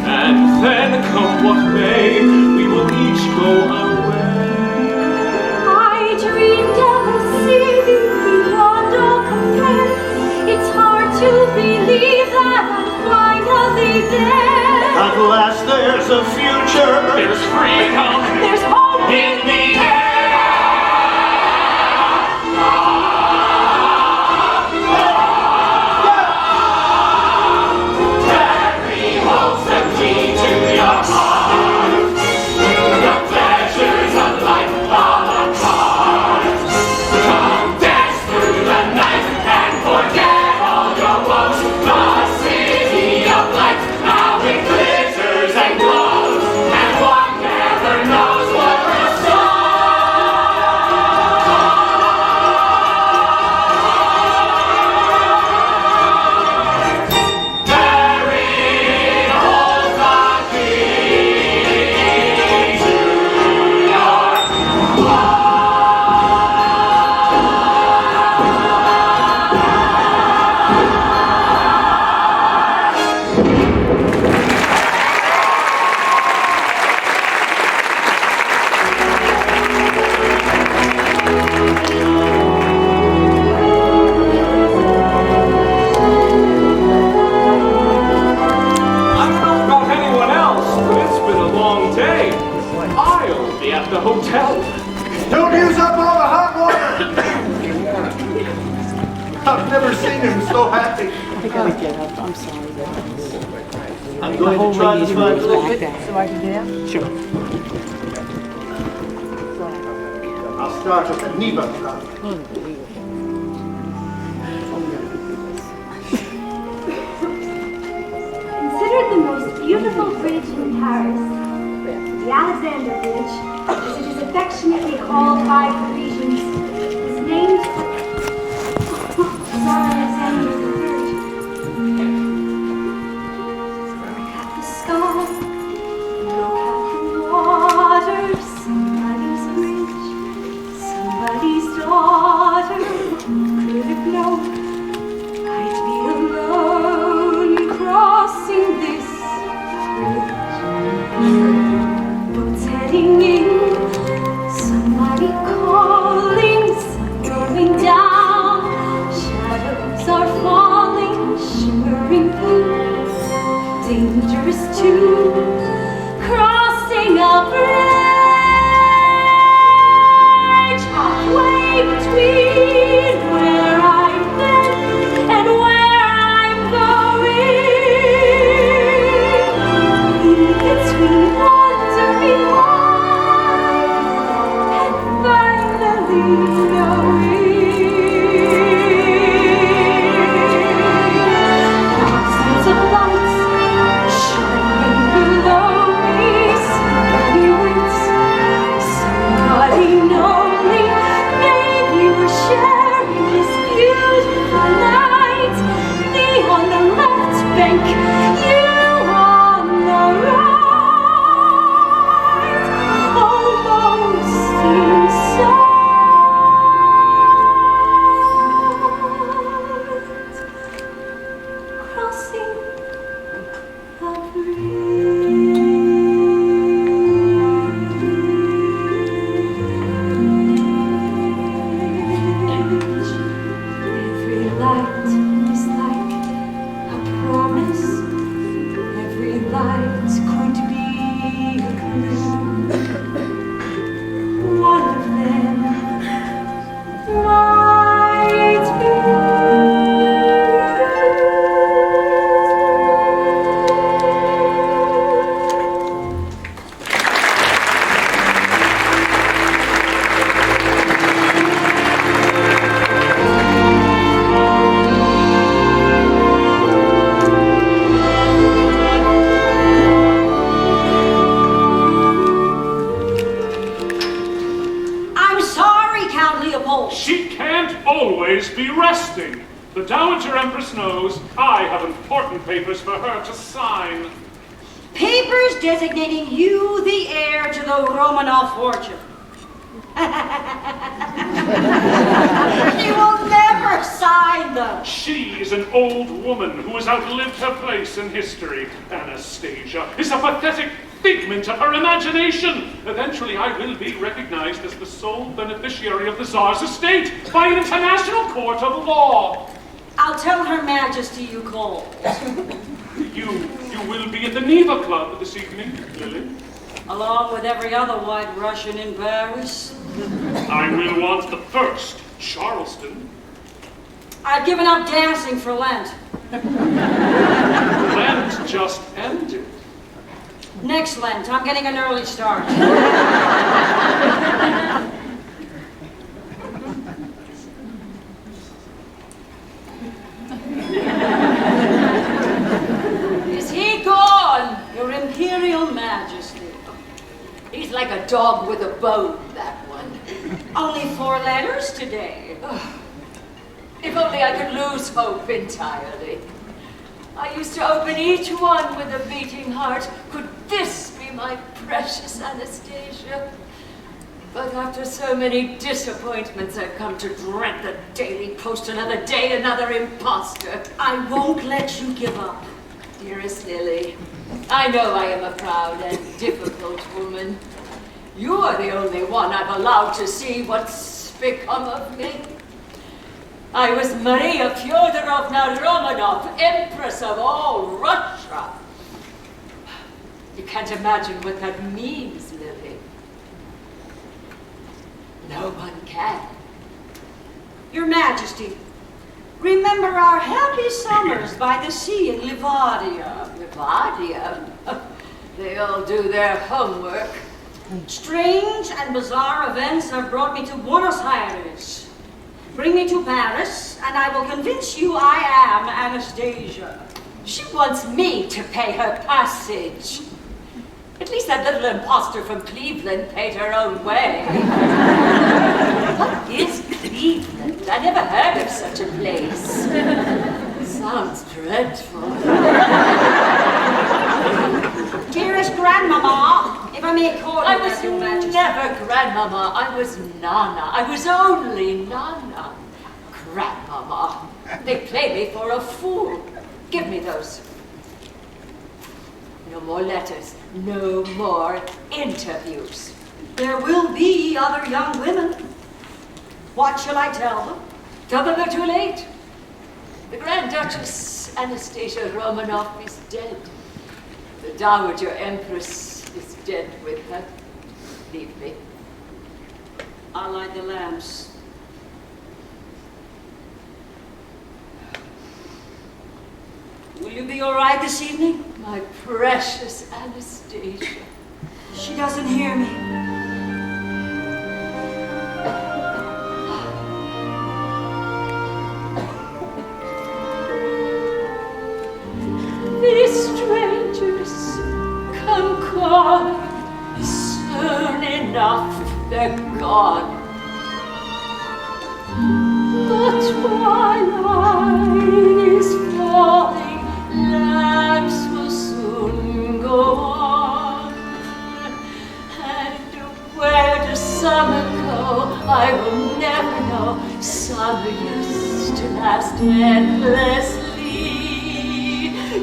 And then, come what may, we will each go our way. I dreamed of a city beyond all compare. It's hard to believe that I'm finally there. At last there's a future. There's freedom. There's hope In the air. Terry holds the key to your heart. The pleasures of life all apart. Come dance through the night and forget all your woes. The city of light, now it glitters and glows, and one never knows what the Terry holds the key to your I don't know about anyone else, but it's been a long day. I'll be at the hotel. Don't use up all the hot water. I've never seen him so happy. I gotta get up. I'm sorry. I'm going to try this fine So I can get out? Sure. I'll start at the Neva Club. Considered the most beautiful bridge in Paris, the Alexander Bridge, as it is affectionately called by Parisians, is named Tsar Alexander III. Look at the sky, look at the water, somebody's bridge, somebody's daughter. Could have known I'd be alone crossing this bridge. Boats heading in, somebody calling, sun going down. Shadows are falling, shimmering pink. Dangerous too, crossing a bridge halfway between where I've been and where I'm going. In between wandering on and finally knowing. Thousands of lights shining below me. Somebody waits, somebody lonely. Maybe we're sharing this beautiful night. Me on the left bank, you on the right. Almost inside. Crossing the bridge. Every light is like a promise. Every light could be a clue. One of them might be I'm sorry, Count Leopold. She can't always be resting. The Dowager Empress knows I have important papers for her to sign. Papers designating you the heir to the Romanov fortune. She will never never sign them. She is an old woman who has outlived her place in history. Anastasia is a pathetic figment of her imagination. Eventually, I will be recognized as the sole beneficiary of the Tsar's estate by an international court of law. I'll tell Her Majesty you called. You will be at the Neva Club this evening, Lily. Along with every other white Russian in Paris. I will want the first, Charleston. I've given up dancing for Lent. Lent just ended. Next Lent, I'm getting an early start. Is he gone? Your Imperial Majesty. He's like a dog with a bone, that one. Only 4 letters today. If only I could lose hope entirely. I used to open each one with a beating heart. Could this be my precious Anastasia? But after so many disappointments, I've come to dread the Daily Post. Another day, another imposter. I won't let you give up. Dearest Lily, I know I am a proud and difficult woman. You are the only one I've allowed to see what's become of me. I was Maria Fyodorovna Romanov, Empress of all Russia. You can't imagine what that means, Lily. No one can. Your Majesty, remember our happy summers by the sea in Livadia. Livadia? They all do their homework. Strange and bizarre events have brought me to Buenos Aires. Bring me to Paris, and I will convince you I am Anastasia. She wants me to pay her passage. At least that little imposter from Cleveland paid her own way. What is Cleveland? I never heard of such a place. Sounds dreadful. Dearest Grandmama, if I may call you I was that, Your Majesty. never Grandmama. I was Nana. I was only Nana. Grandmama. They play me for a fool. Give me those. No more letters. No more interviews. There will be other young women. What shall I tell them? Tell them they're too late. The Grand Duchess Anastasia Romanov is dead. The Dowager Empress is dead with her. Leave me. I'll light the lamps. Will you be all right this evening? My precious Anastasia. She doesn't hear me. These strangers come calling. Soon enough they're gone. The twilight is falling. Lamps will soon go on. And where does summer go? I will never know. Summer used to last endlessly.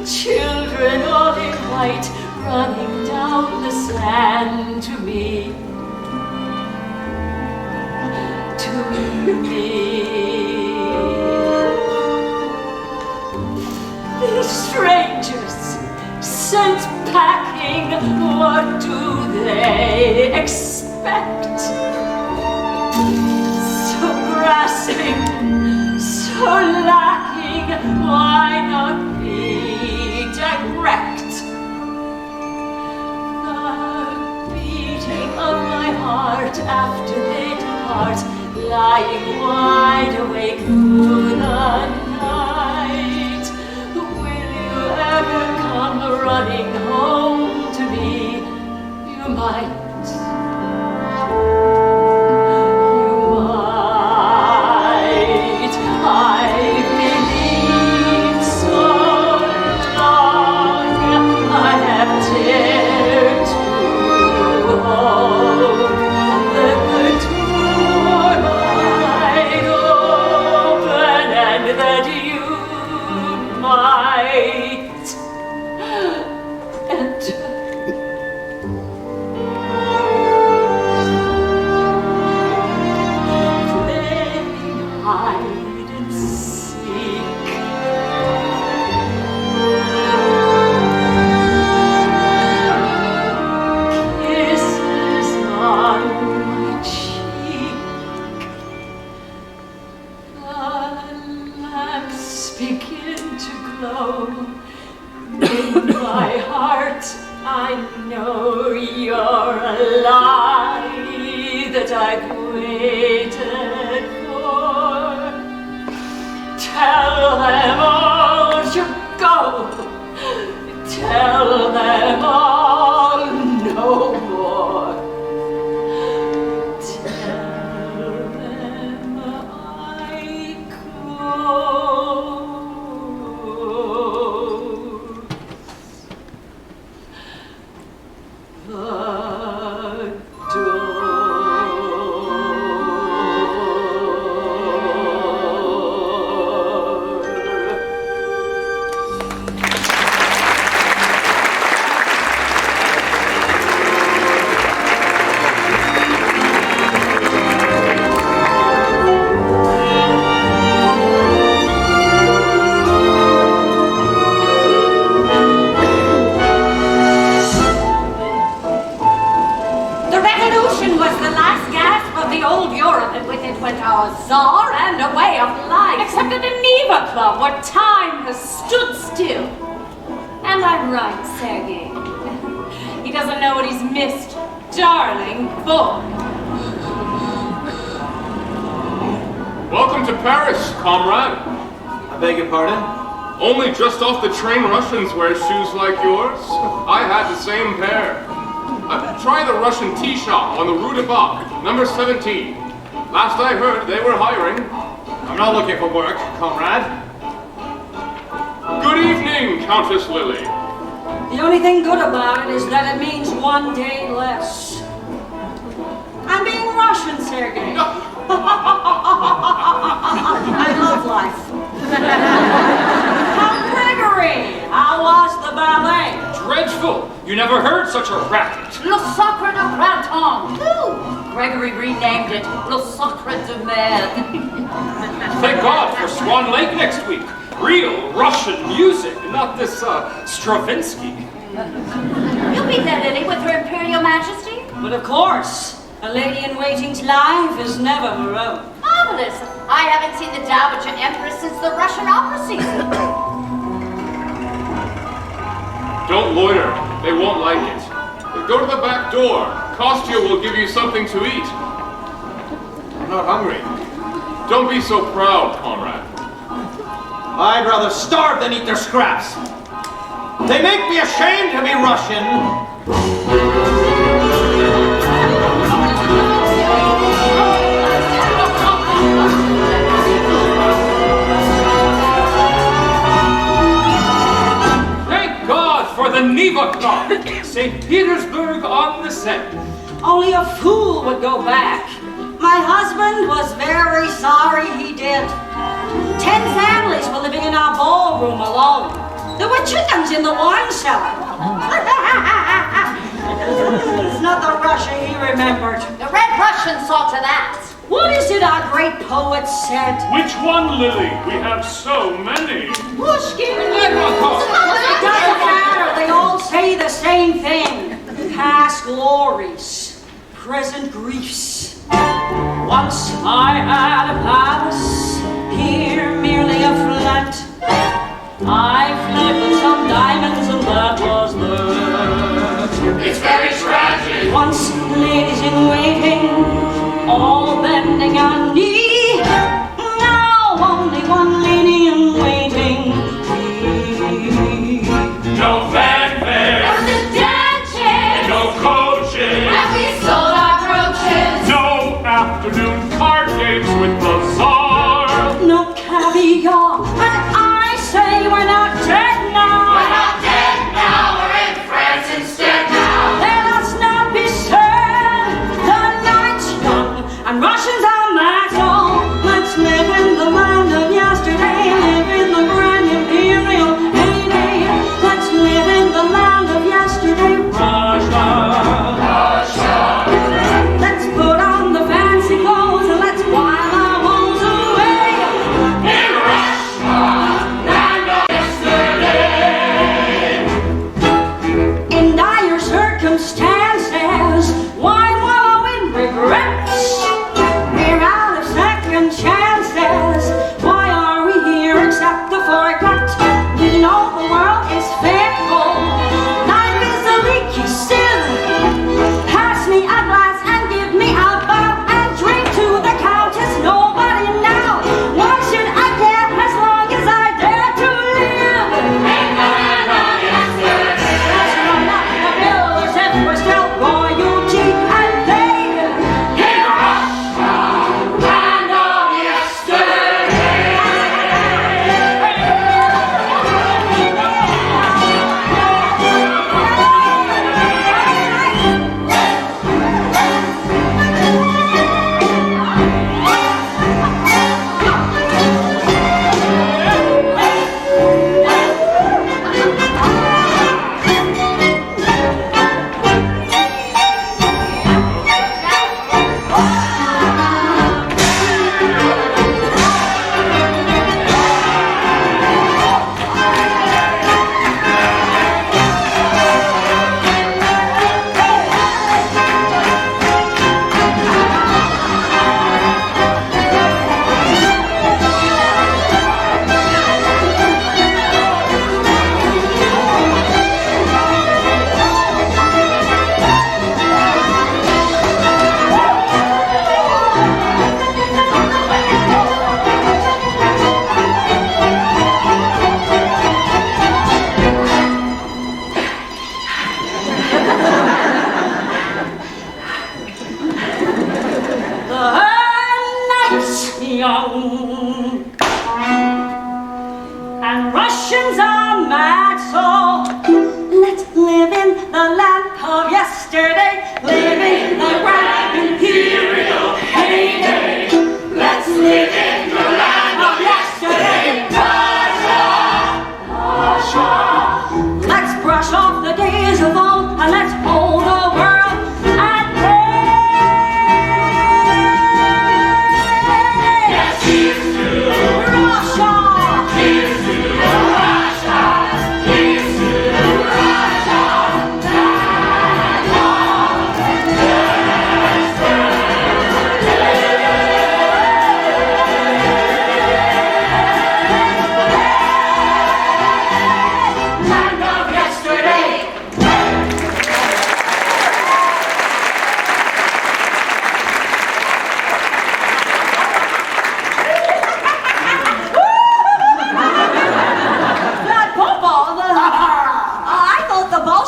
Children all in white running down the sand to me. To me. These strangers sent packing, what do they expect? So grasping, so lacking, why not be direct? The beating of my heart after they depart, lying wide awake through the night. Will you ever come running home to me? You might. You might. I've believed so long. I have dared to hope that the door might open. In my heart, I know you're a lie that I've waited for. Tell them all to go. Tell them all no more. Tell them I Czar and a way of life. Except at the Neva Club, where time has stood still. Am I right, Sergei? He doesn't know what he's missed. Darling boy. Welcome to Paris, comrade. I beg your pardon? Only just off the train Russians wear shoes like yours. I had the same pair. Try the Russian tea shop on the Rue de Bac, number 17. Last I heard, they were hiring. I'm not looking for work, comrade. Good evening, Countess Lily. The only thing good about it is that it means one day less. I'm being Russian, Sergei. I love life. Count Gregory, how was the ballet? Dreadful! You never heard such a racket. Le Sacre de Printemps. Gregory renamed it Le Sacre de Mer. Thank God for Swan Lake next week. Real Russian music, not this Stravinsky. You'll be there, Lily, with her Imperial Majesty? But of course. A lady-in-waiting's life is never her own. Marvelous. I haven't seen the Dowager Empress since the Russian opera season. Don't loiter. They won't like it. But go to the back door. Kostya will give you something to eat. I'm not hungry. Don't be so proud, comrade. I'd rather starve than eat their scraps. They make me ashamed to be Russian. Thank God for the Neva Club, St. Petersburg on the Seine. Only a fool would go back. My husband was very sorry he did. 10 families were living in our ballroom alone. There were chickens in the wine cellar. It's not the Russia he remembered. The Red Russians saw to that. What is it our great poet said? Which one, Lily? We have so many. Pushkin! It doesn't matter. They all say the same thing. Past glories, present griefs. Once I had a palace, here merely a flat. I fled with some diamonds and that was that. It's very tragic. Once ladies in waiting, all bending a knee. Now only one lady in waiting. No fanfare. There was a dancing. No coaches. And we sold our brooches. No afternoon card games with the Tsar. No caviar. And I say we're not dead now. We're not dead now. We're in France instead now. Let us not be sad. The night's young and Russians are mad. So let's live in the land of yesterday. Live in the grand imperial heyday. Let's live in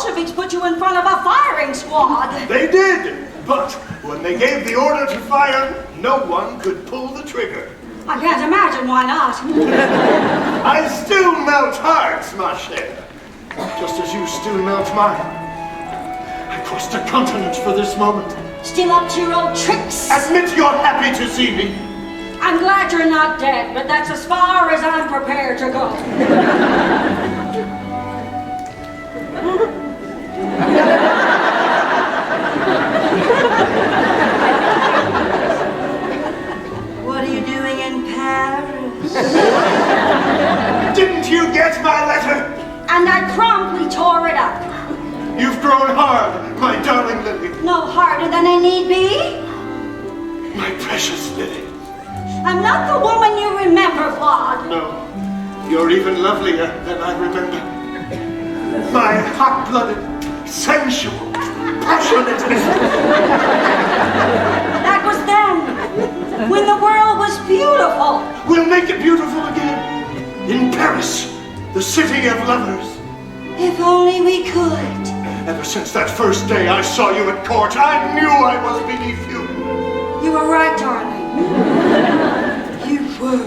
Bolsheviks put you in front of a firing squad. They did, but when they gave the order to fire, no one could pull the trigger. I can't imagine why not. I still melt hearts, ma chère, just as you still melt mine. I crossed a continent for this moment. Still up to your old tricks. Admit you're happy to see me. I'm glad you're not dead, but that's as far as I'm prepared to go. What are you doing in Paris? Didn't you get my letter? And I promptly tore it up. You've grown hard, my darling Lily. No harder than I need be. My precious Lily. I'm not the woman you remember, Claude. No, you're even lovelier than I remember. My hot-blooded, sensual, passionate mistress. That was then, when the world was beautiful. We'll make it beautiful again. In Paris, the city of lovers. If only we could. Ever since that first day I saw you at court, I knew I was beneath you. You were right, darling. You were.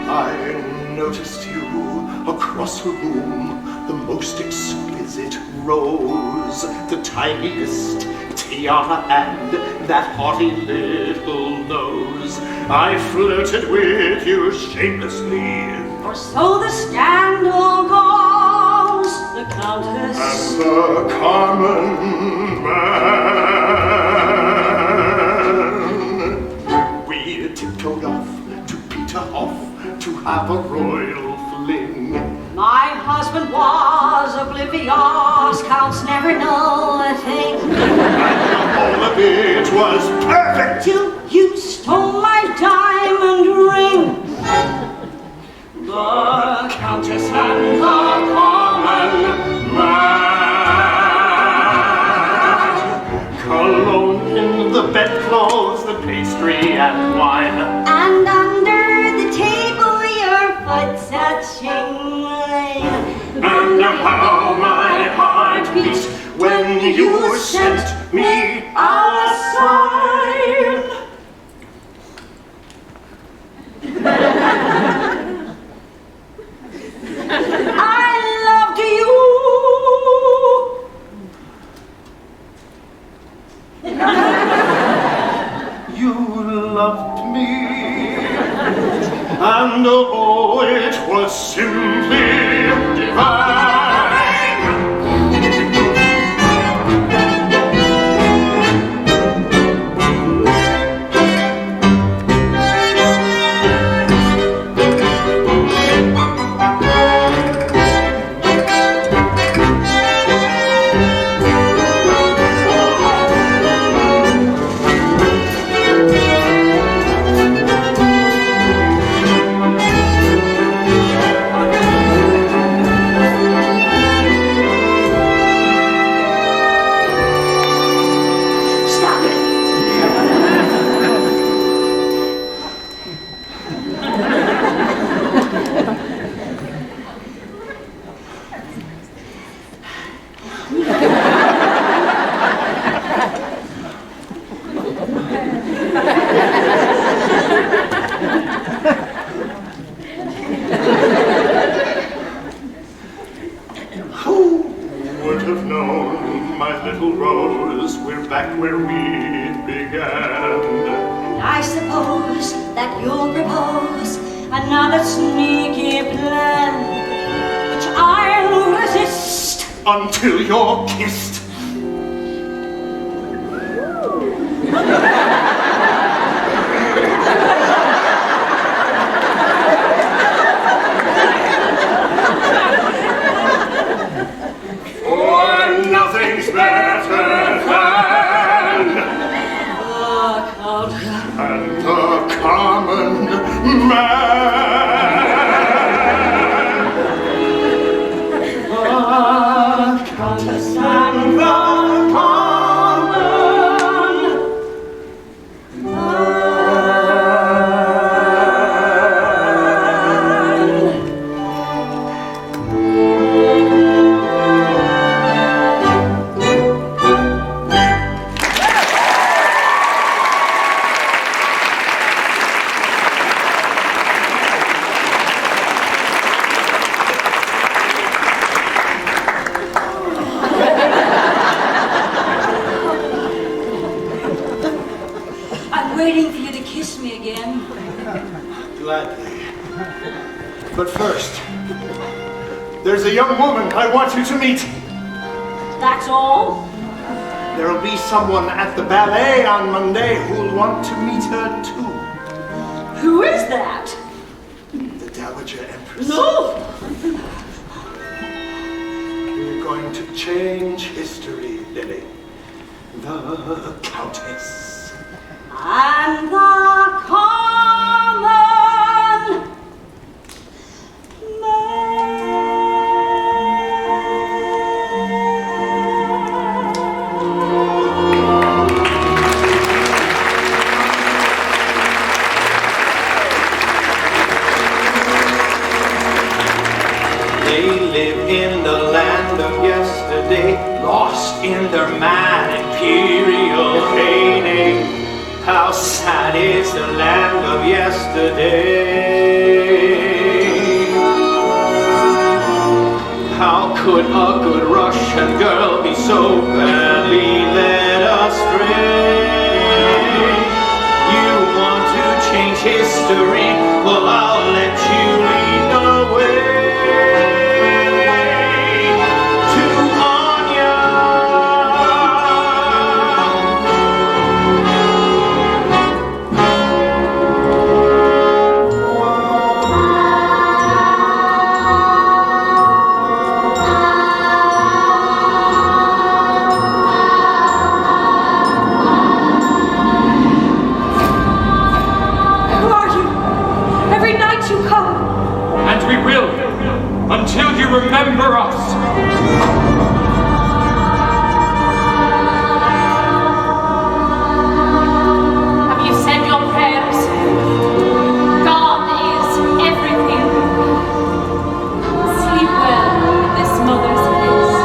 I noticed you across the room, the most exquisite rose, the tiniest tiara and that haughty little nose. I flirted with you shamelessly. For so the scandal goes, the Countess and the common man. We tiptoed off to Peterhof to have a royal fling. My husband was oblivious, counts never know a thing. And all of it was perfect till you stole my diamond ring. The Countess and the common man. Cologne in the bedclothes, the pastry and wine. And under the table your foot touching mine. And how my heart beat when you sent me a sign. I loved you. You loved me, and oh, it was simply divine. Where we began. I suppose that you'll propose another sneaky plan, which I'll resist until you're kissed. For nothing's better and the common man. The Countess and the common man. begin? Gladly. But first, there's a young woman I want you to meet. That's all? There'll be someone at the ballet on Monday who'll want to meet her too. Who is that? The Dowager Empress. No! We're going to change history, Lily. The Countess. And the common They live in the land of yesterday, lost in their mad imperial reigning. How sad is the land of yesterday. How could a good Russian girl be so badly led astray? You want to change history? Well, I'll let you lead the way. Until you remember us. Have you said your prayers? God is everything. Sleep well in this mother's place.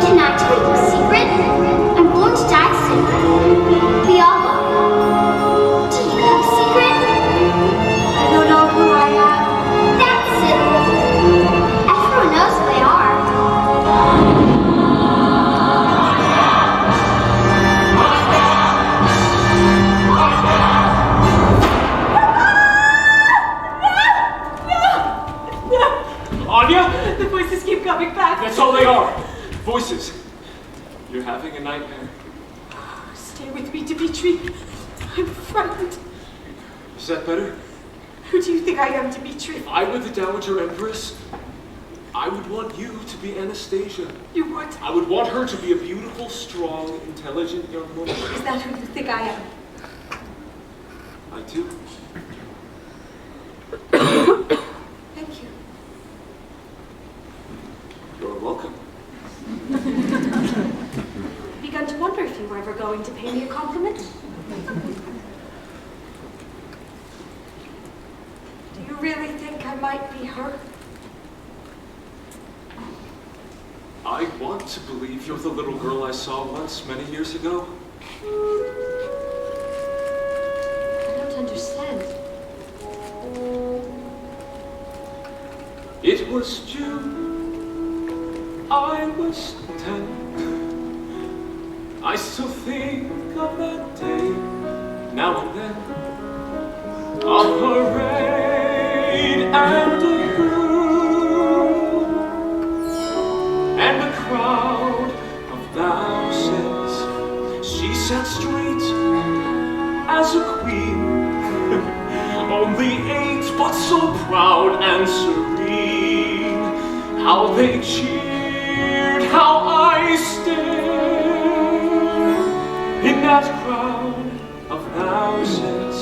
Can I tell you a secret? I'm going to die soon. We all will. Do you have a secret? I don't know who I am. That's it. Everyone knows who they are. Anya? The voices keep coming back. That's all they are. Voices. You're having a nightmare. Stay with me, Dmitri. I'm frightened. Is that better? Who do you think I am, Dmitri? If I were the Dowager Empress, I would want you to be Anastasia. You would? I would want her to be a beautiful, strong, intelligent young woman. Is that who you think I am? I do. Thank you. You're welcome. I've begun to wonder if you were ever going to pay me a compliment. Do you really think I might be her? I want to believe you're the little girl I saw once, many years ago. I don't understand. It was June. I was 10. I still think of that day, now and then. A parade and a groom, and a crowd of thousands. She sat straight as a queen, only 8, but so proud and serene. How they cheered, how I stared in that crowd of thousands.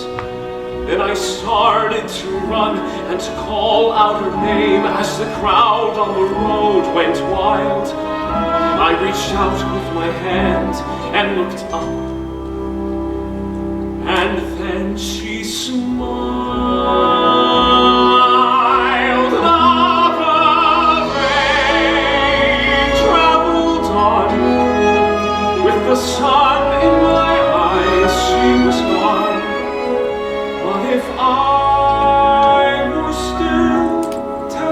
Then I started to run and to call out her name as the crowd on the road went wild. I reached out with my hand and looked up, and then she smiled. The parade traveled on with the sun in my eyes. She was gone. But if I were still 10,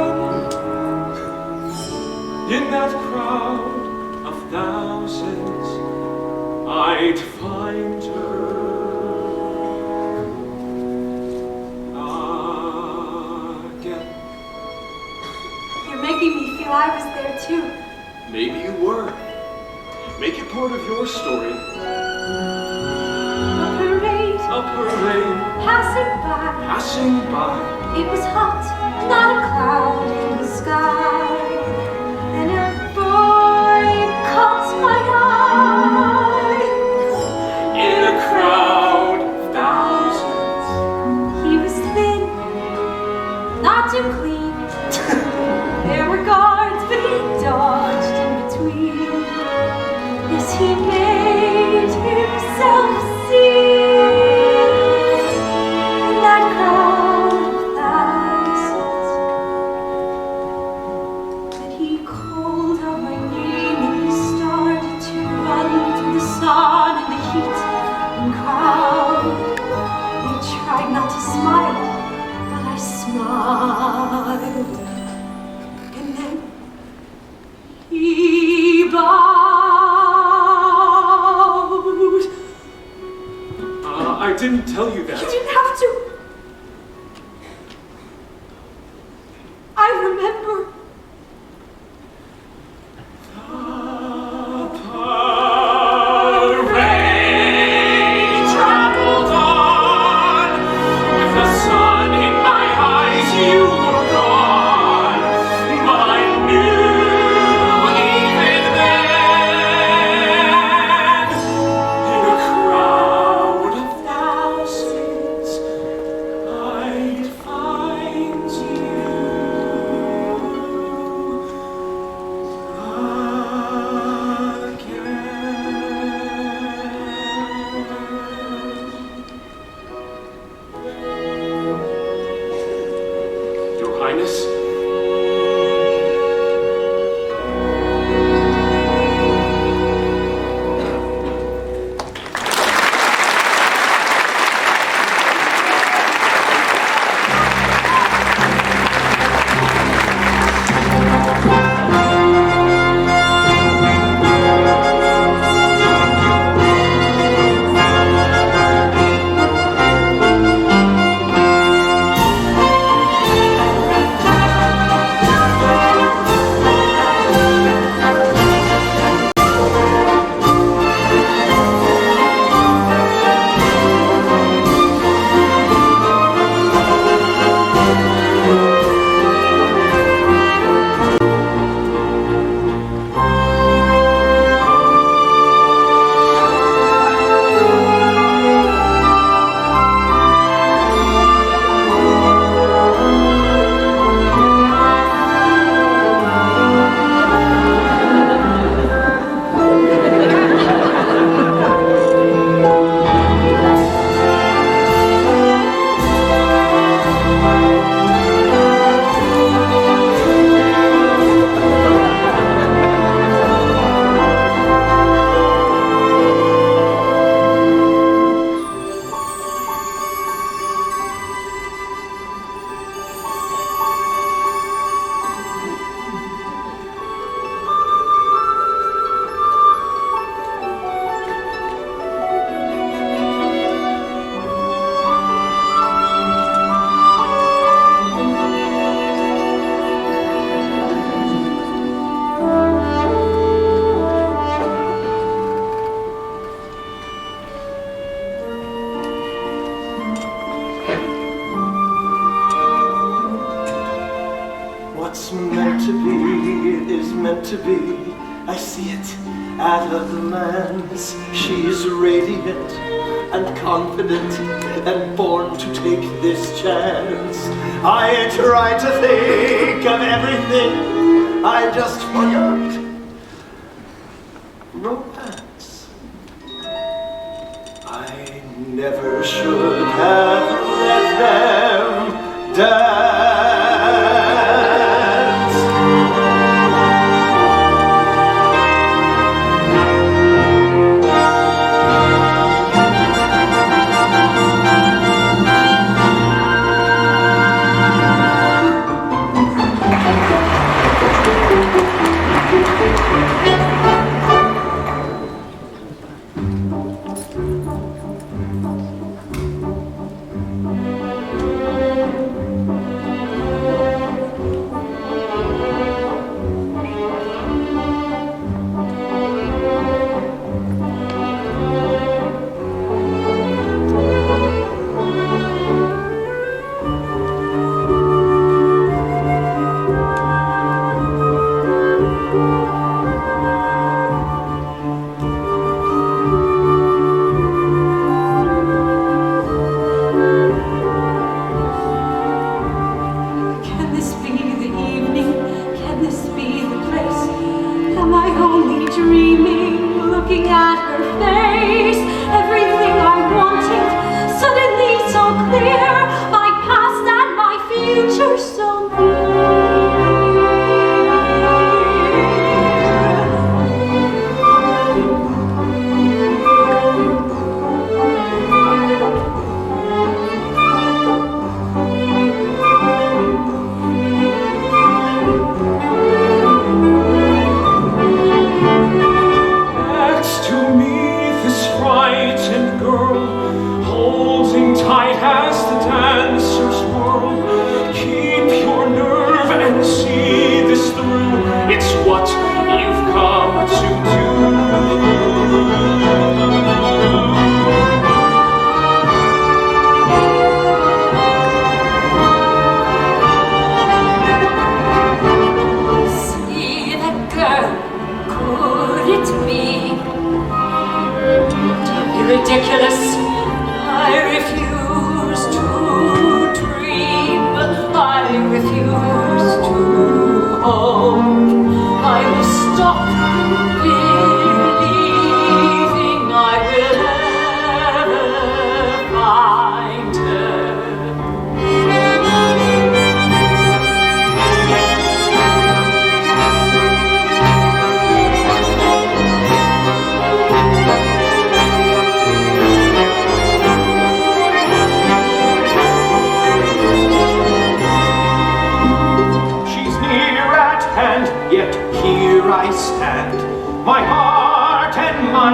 in that crowd of thousands, I'd find her too. Maybe you were. Make it part of your story. A parade. A parade. Passing by. Passing by. It was hot, not a cloud in the sky. And a boy caught my eye. In a crowd of thousands. He was thin, not too clean. There were guards, but he dodged in between. Yes, he made himself seen in that crowd of thousands. Then he called out my name and he started to run through the sun and the heat and crowd. I tried not to smile, but I smiled. And then he bowed. I didn't tell you that. You didn't have to. I remember. Parade traveled on. With the sun in my eyes, you were gone. But I knew even then, in a crowd of thousands, I'd find you again. Your Highness? What's meant to be is meant to be. I see it at a glance. She's radiant and confident and born to take this chance. I try to think of everything, I just forgot romance. I never should have let them dance.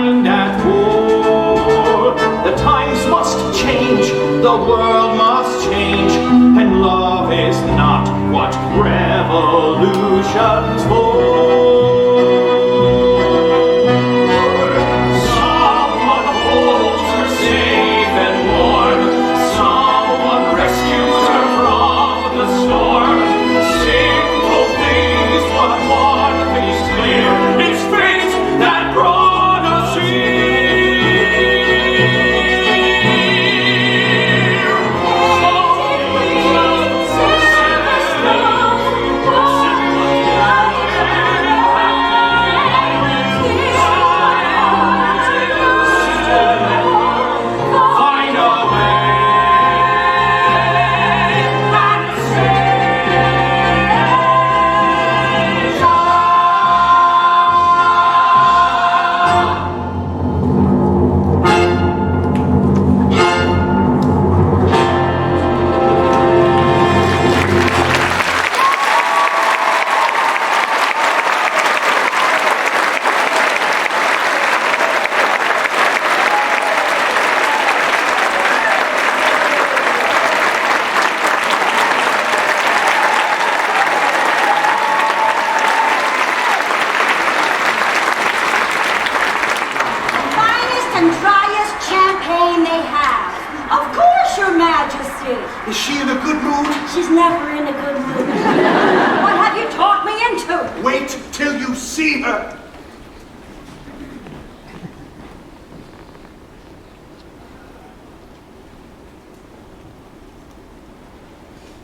kind and poor. The times must change, the world must change, and love is not what revolution's for. Someone holds her safe and warm, someone rescues her from the storm. Simple things, but one thing's clear, it's fate that brought us here. Is she in a good mood? She's never in a good mood. What have you talked me into? Wait till you see her.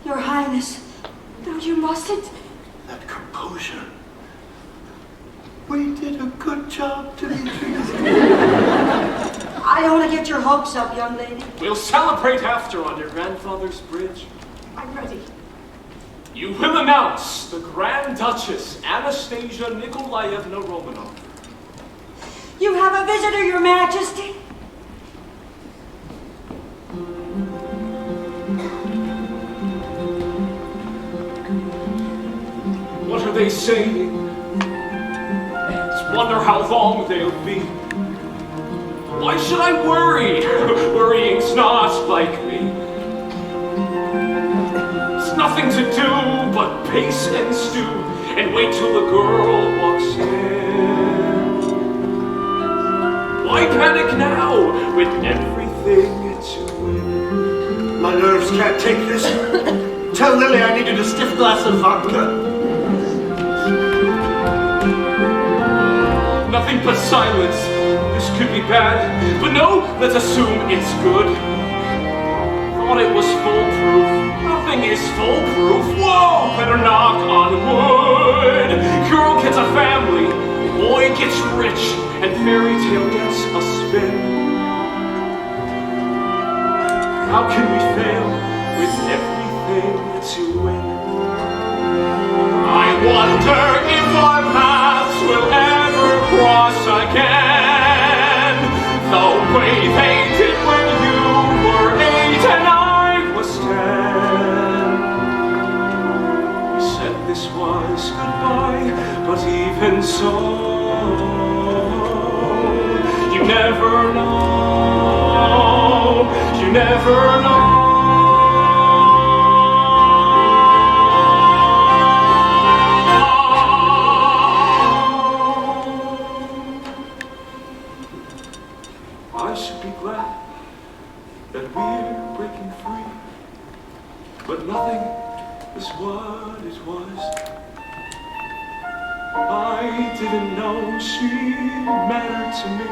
Your Highness, no, you mustn't. That composure. We did a good job, Demetrius. I don't want to get your hopes up, young lady. We'll celebrate after on your grandfather's bridge. I'm ready. You will announce the Grand Duchess Anastasia Nikolaevna Romanov. You have a visitor, Your Majesty. What are they saying? Just wonder how long they'll be. Why should I worry? Worrying's not like me. There's nothing to do but pace and stew and wait till the girl walks in. Why panic now with everything to win? My nerves can't take this. Tell Lily I needed a stiff glass of vodka. Nothing but silence. This could be bad, but no, let's assume it's good. Thought it was foolproof. Nothing is foolproof. Whoa, better knock on wood. Girl gets a family, boy gets rich, and fairy tale gets a spin. How can we fail with everything to win? I wonder if our paths will ever cross again, the way they did when you were 8 and I was 10. We said this was goodbye, but even so, you never know, you never know. I should be glad that we're breaking free, but nothing is what it was. I didn't know she mattered to me,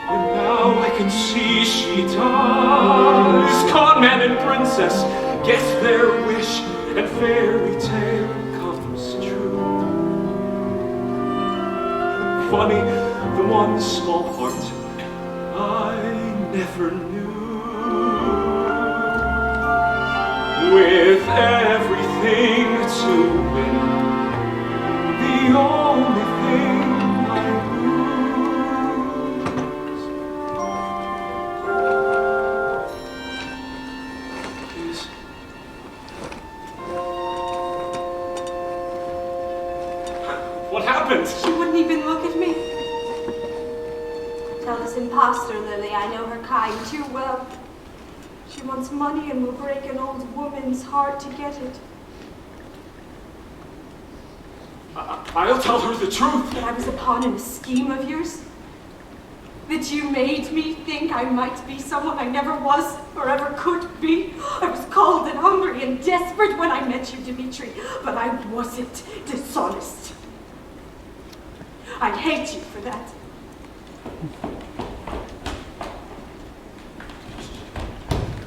but now I can see she does. Con man and princess get their wish, and fairy tale comes true. Funny, the one small heart I never knew. With everything to win, the only thing I lose is what happened? She wouldn't even look at me. imposter, Lily. I know her kind too well. She wants money and will break an old woman's heart to get it. I'll tell her the truth. That I was a pawn in a scheme of yours? That you made me think I might be someone I never was or ever could be? I was cold and hungry and desperate when I met you, Dimitri, but I wasn't dishonest. I hate you for that.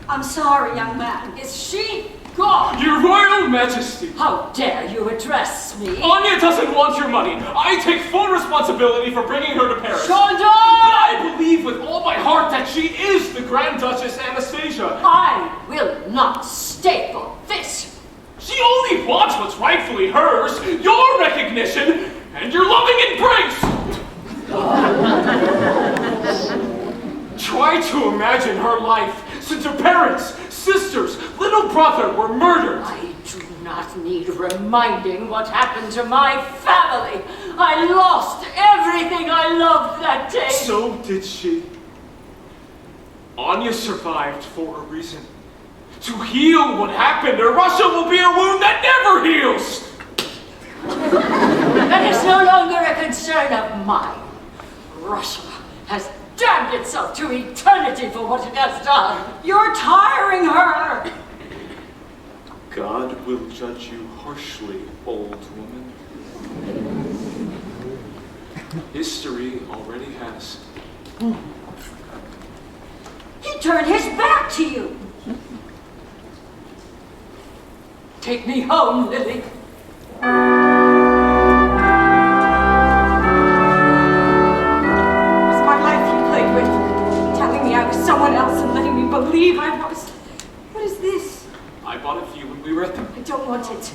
I'm sorry, young man. Is she gone? Your Royal Majesty! How dare you address me? Anya doesn't want your money. I take full responsibility for bringing her to Paris. Chandon! But I believe with all my heart that she is the Grand Duchess Anastasia. I will not stay for this. She only wants what's rightfully hers, your recognition, and your loving embrace. Try to imagine her life since her parents, sisters, little brother were murdered. I do not need reminding what happened to my family. I lost everything I loved that day. So did she. Anya survived for a reason. To heal what happened, or Russia will be a wound that never heals. That is no longer a concern of mine. Russia has damned itself to eternity for what it has done. You're tiring her. God will judge you harshly, old woman. History already has. He turned his back to you. Take me home, Lily. Someone else and letting me believe I was. What is this? I bought it for you when we were at the... I don't want it.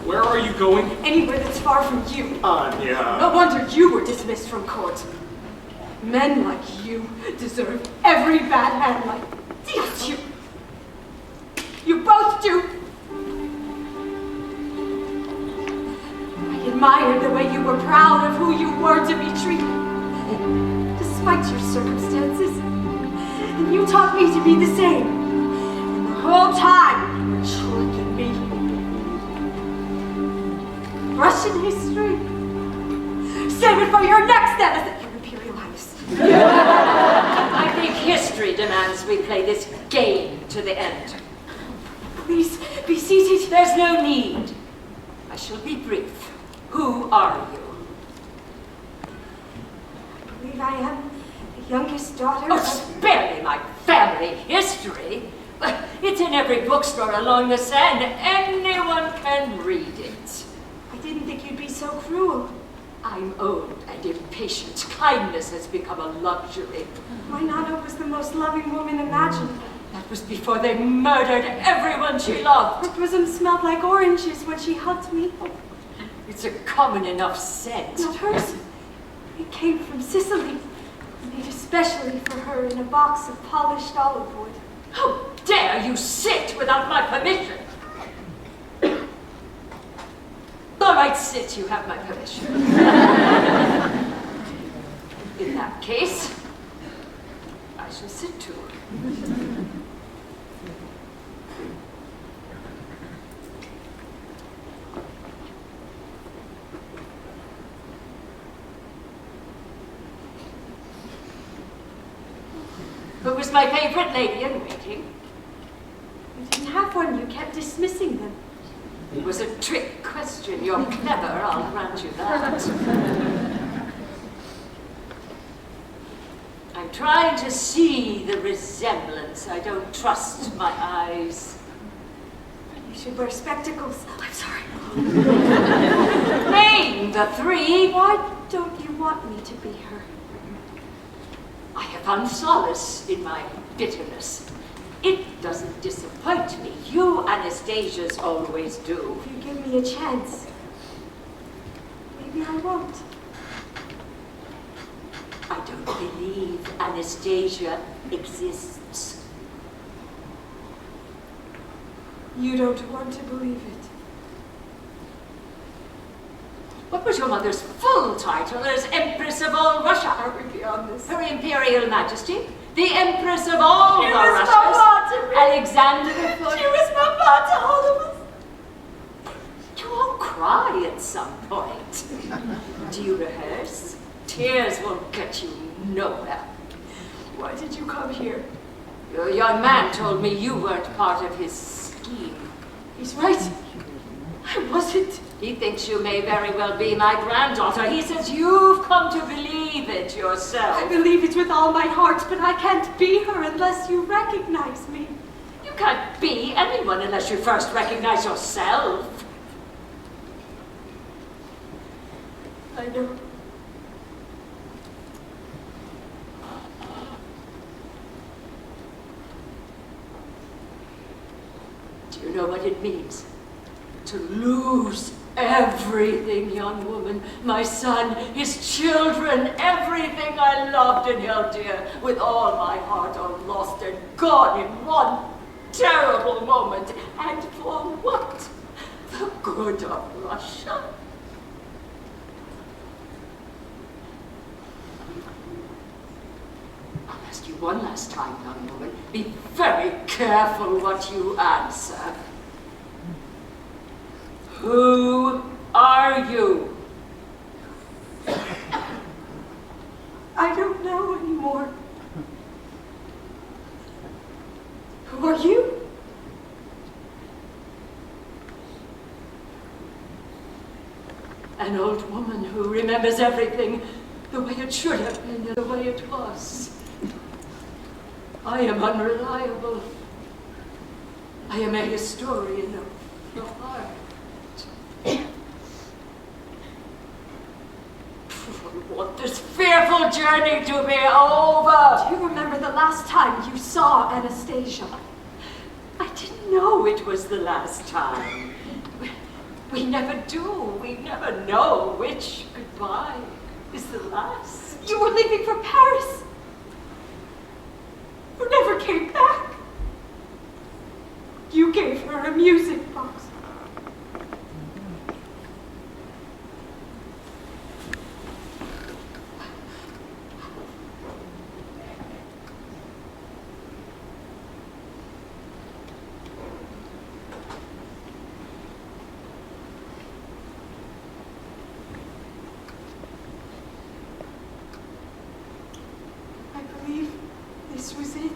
Where are you going? Anywhere that's far from you. Anya. No wonder you were dismissed from court. Men like you deserve every bad hand like... Yes, you. You both do. I admired the way you were proud of who you were, Dimitri. Despite your circumstances. And you taught me to be the same. And the whole time, you were tricking me. Russian history? Save it for your next episode, Your Imperial Highness. I think history demands we play this game to the end. Please, be seated. There's no need. I shall be brief. Who are you? I believe I am the youngest daughter Oh, of... spare me my family history. It's in every bookstore along the sand. Anyone can read it. I didn't think you'd be so cruel. I'm old and impatient. Kindness has become a luxury. My Nana was the most loving woman imaginable. That was before they murdered everyone she loved. Her bosom smelled like oranges when she hugged me. It's a common enough scent. Not hers. It came from Sicily, made especially for her in a box of polished olive wood. How dare you sit without my permission? All right, sit, you have my permission. In that case, I shall sit too. Who was my favorite lady in waiting? You didn't have one, you kept dismissing them. It was a trick question. You're clever, I'll grant you that. I'm trying to see the resemblance. I don't trust my eyes. You should wear spectacles. I'm sorry. Name the three. Why don't you want me to be her? I have found solace in my bitterness. It doesn't disappoint me. You Anastasias always do. If you give me a chance, maybe I won't. I don't believe Anastasia exists. You don't want to believe it. What was your mother's full title as Empress of all Russia? Are we beyond this? Her Imperial Majesty, the Empress of all She the was Russias, Mama to me. Alexander the She was Mama to all of us. You won't cry at some point. Do you rehearse? Tears won't get you nowhere. Why did you come here? Your young man told me you weren't part of his scheme. He's right. I wasn't. He thinks you may very well be my granddaughter. He says you've come to believe it yourself. I believe it with all my heart, but I can't be her unless you recognize me. You can't be anyone unless you first recognize yourself. I know. Do you know what it means? To lose everything, young woman. My son, his children, everything I loved and held dear with all my heart are lost and gone in one terrible moment. And for what? The good of Russia? I'll ask you one last time, young woman. Be very careful what you answer. Who are you? I don't know anymore. Who are you? An old woman who remembers everything the way it should have been and the way it was. I am unreliable. I am a historian of the heart. I want this fearful journey to be over. Do you remember the last time you saw Anastasia? I didn't know it was the last time. We never do. We never know which goodbye is the last. You were leaving for Paris. You never came back. You gave her a music box. I believe this was it.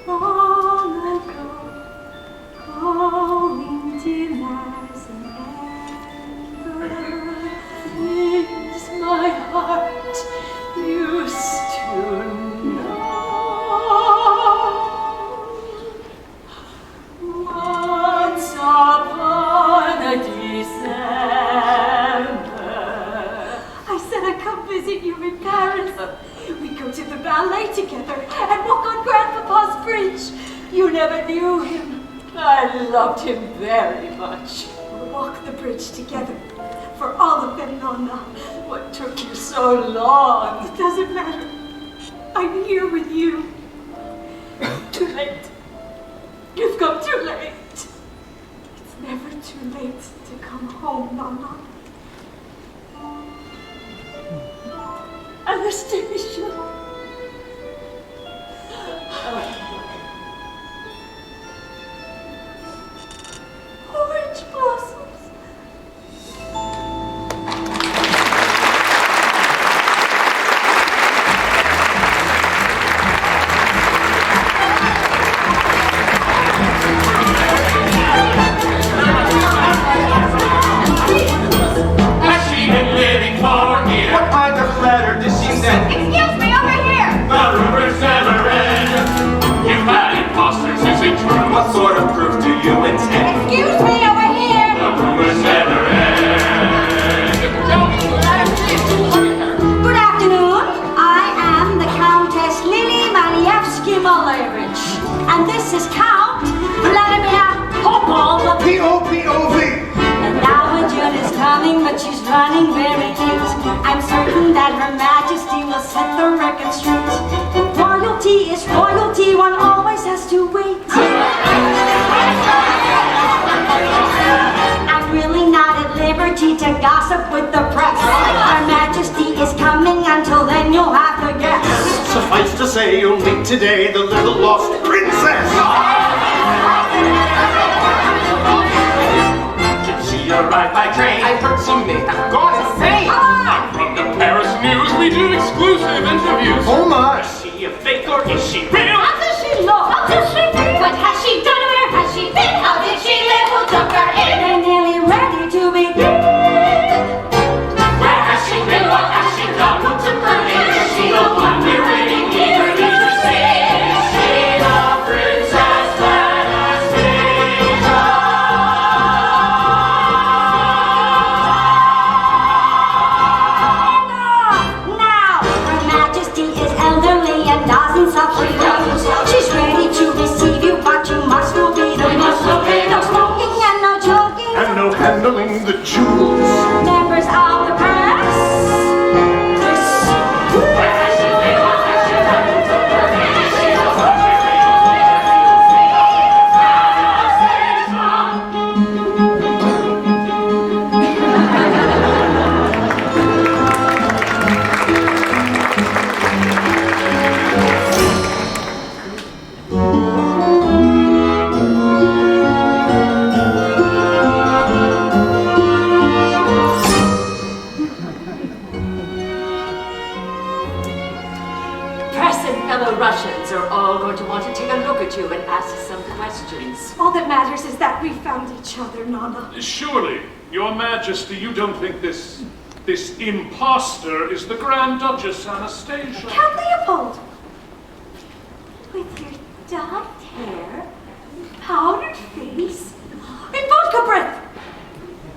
Long ago, calling dim as an ember, Things my heart used to know. Once upon a December. I said I'd come visit you in Paris. We'd go to the ballet together and walk on Grandpapa's bridge. You never knew him. I loved him very much. We'll walk the bridge together for all of them, Nonna. What took you so long? It doesn't matter. I'm here with you. Too late. You've come too late. It's never too late to come home, Nonna. Anastasia. Orange blossoms. Has she been living for here? What kind of letter did she send? Excuse me, over darling, very cute. I'm certain that Her Majesty will set the record straight. Royalty is royalty, one always has to wait. I'm really not at liberty to gossip with the press. Her Majesty is coming, until then you'll have to guess. Suffice to say, you'll meet today the little lost princess. Did she arrive by train? I heard she may have gone insane. I'm from the Paris News. We do exclusive interviews. Oh my! Is she a fake or is she real? How does she look? How does she feel? What has she done? Where has she been? How did she live? Who took her in? They're nearly ready to begin. Where has she been? What has she done? Who took her in? Is she the one we're waiting eagerly to see? Is she the princess Anastasia? Now, Her Majesty is elderly and doesn't suffer from. She's ready to receive you, but you must obey the muscle. No smoking and no joking. And no handling the jewels. Members of the press. Where has she been? What has she done? Who took her in? Is she the one we're waiting eagerly to see? Press and fellow Russians are all going to want to take a look at you and ask some questions. All that matters is that we found each other, Nana. Surely, Your Majesty, you don't think this imposter is the Grand Duchess Anastasia? Count Leopold! With your dyed hair, powdered face, and vodka breath!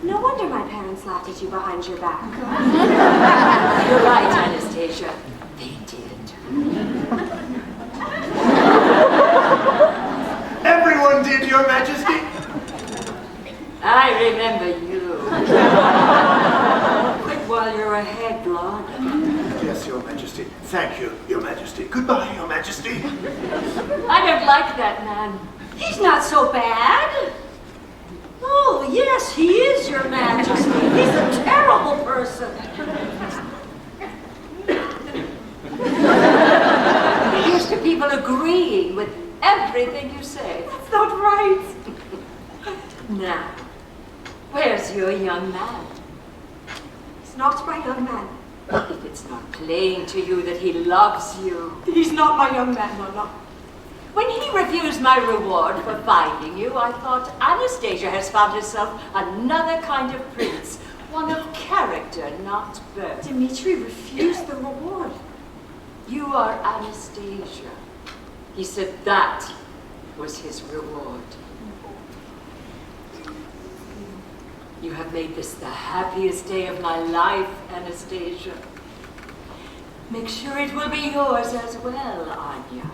No wonder my parents laughed at you behind your back. You're right, Anastasia. They did. Everyone did, Your Majesty. I remember you. Quit while you're ahead, Lord. Yes, Your Majesty. Thank you, Your Majesty. Goodbye, Your Majesty. I don't like that man. He's not so bad. Oh, yes, he is, Your Majesty. He's a terrible person. You're used to people agreeing with everything you say. That's not right. Now, where's your young man? He's not my young man. If it's not plain to you that he loves you. He's not my young man, Nana. When he refused my reward for finding you, I thought Anastasia has found herself another kind of prince. One of character, not birth. Dmitri refused the reward. You are Anastasia. He said that was his reward. You have made this the happiest day of my life, Anastasia. Make sure it will be yours as well, Anya.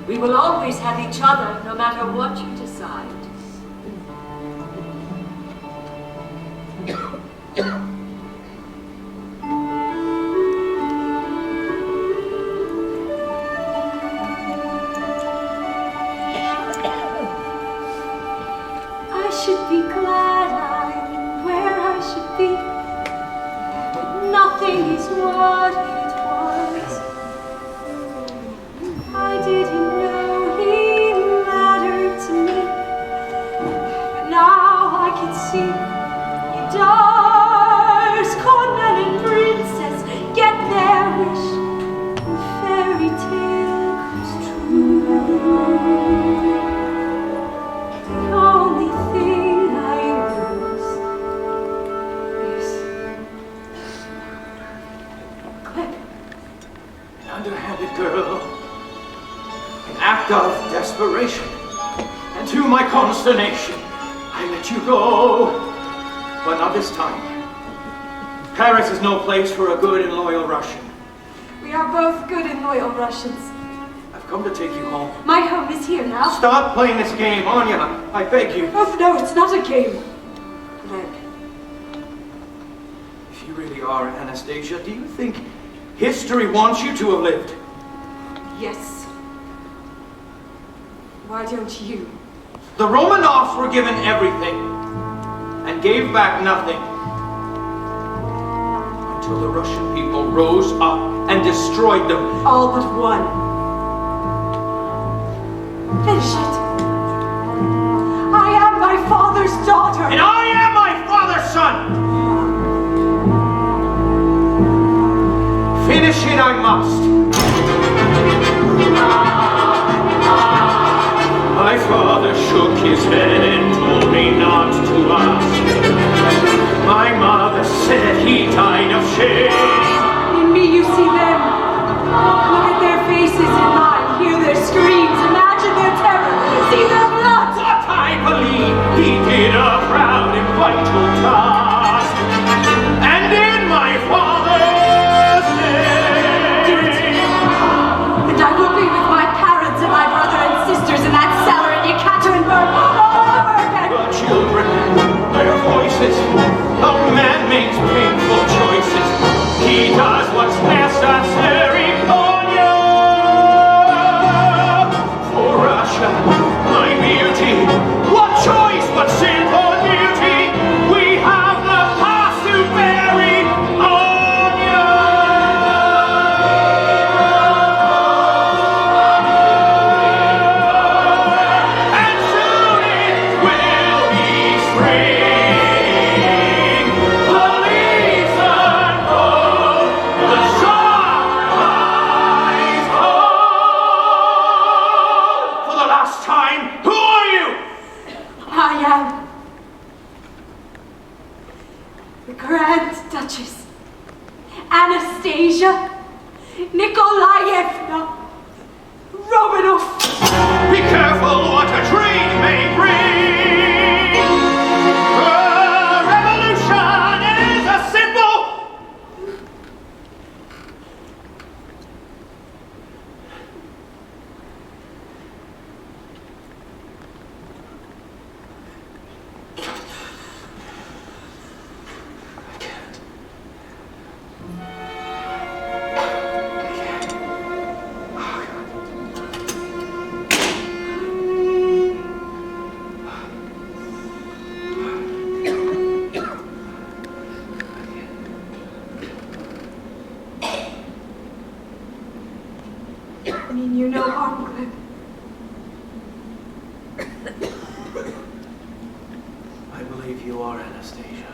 We will always have each other, no matter what you decide. I should be glad I'm where I should be, but nothing is what it was. I didn't know he mattered to me, but now I can see he does. Courtman and princess get their wish, and fairy tale comes true. The only thing I lose is click. An underhanded girl. An act of desperation. And to my consternation, I let you go. But not this time. Paris is no place for a good and loyal Russian. We are both good and loyal Russians. I've come to take you home. My home is here now. Stop playing this game, Anya. I beg you. Oh, no, it's not a game. Greg, If you really are Anastasia, do you think history wants you to have lived? Yes. Why don't you? The Romanovs were given everything and gave back nothing until the Russian people rose up and destroyed them. All but one. Finish it. I am my father's daughter. And I am my father's son. Finish it I must. My father shook his head and told me not to ask. My mother said he died of shame. In me you see them. Look at their faces in mine. Hear their screams. Imagine their terror. See their blood. But I believe he did a proud and vital task. And in my father's name. And I will be with my parents and my brother and sisters in that cellar in Yekaterinburg all over again. The children, their voices. A man makes painful choices. He does what's necessary for you. For Russia, my beauty. What choice but sin or duty? We have the past to bury on you. And soon it will be spring. The leaves unfold, the sunrise cold. For the last time, who are you? I am the Grand Duchess Anastasia Nikolaevna Romanov. Be careful what a dream may bring. A revolution is a symbol. I mean you no harm, Clem. I believe you are Anastasia.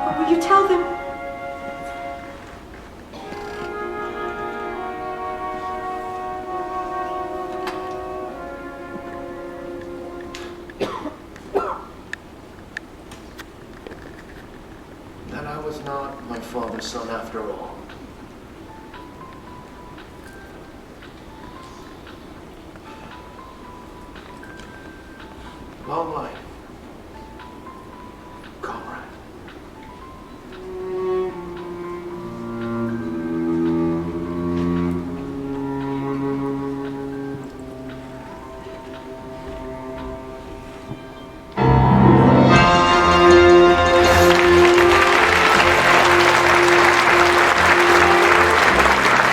What will you tell them? That I was not my father's son after all. Long life, comrade.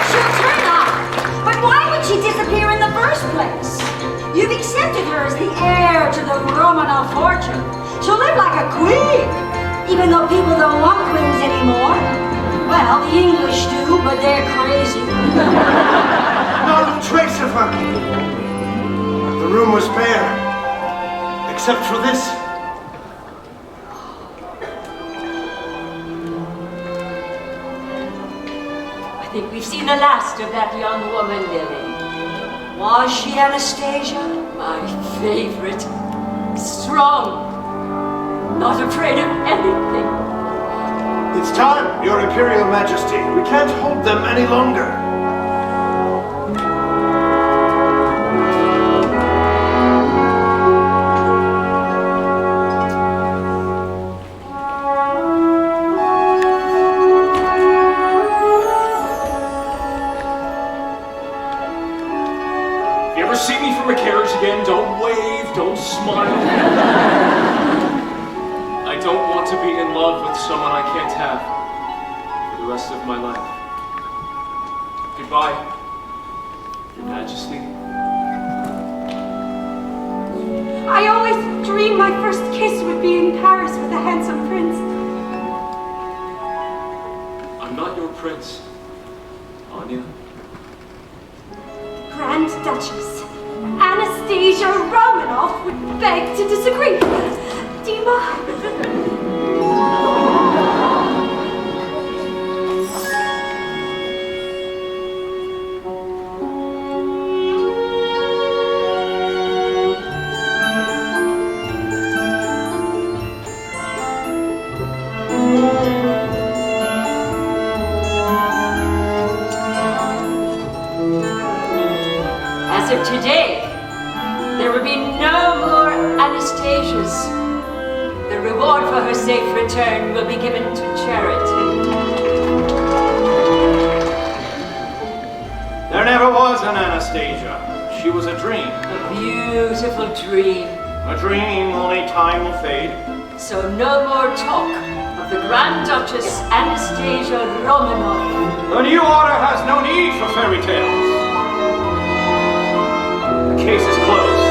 She'll turn up. But why would she disappear in the first place? You've accepted her as the heir to the Romanov fortune. She'll live like a queen, even though people don't want queens anymore. Well, the English do, but they're crazy. Not a trace of her. The room was bare, except for this. I think we've seen the last of that young woman, Lily. Was she Anastasia? My favorite. Strong. Not afraid of anything. It's time, Your Imperial Majesty. We can't hold them any longer. If you ever see me from a carriage again, don't wave, don't Don't smile. I don't want to be in love with someone I can't have for the rest of my life. Goodbye, Your Majesty. I always dreamed my first kiss would be in Paris with a handsome prince. I'm not your prince, Anya. Grand Duchess Anastasia Romanov would beg to disagree. Dima. As of today, there will be no more Anastasias. The reward for her safe return will be given to charity. There never was an Anastasia. She was a dream. A beautiful dream. A dream only time will fade. So no more talk of the Grand Duchess Anastasia Romanov. The new order has no need for fairy tales. The case is closed.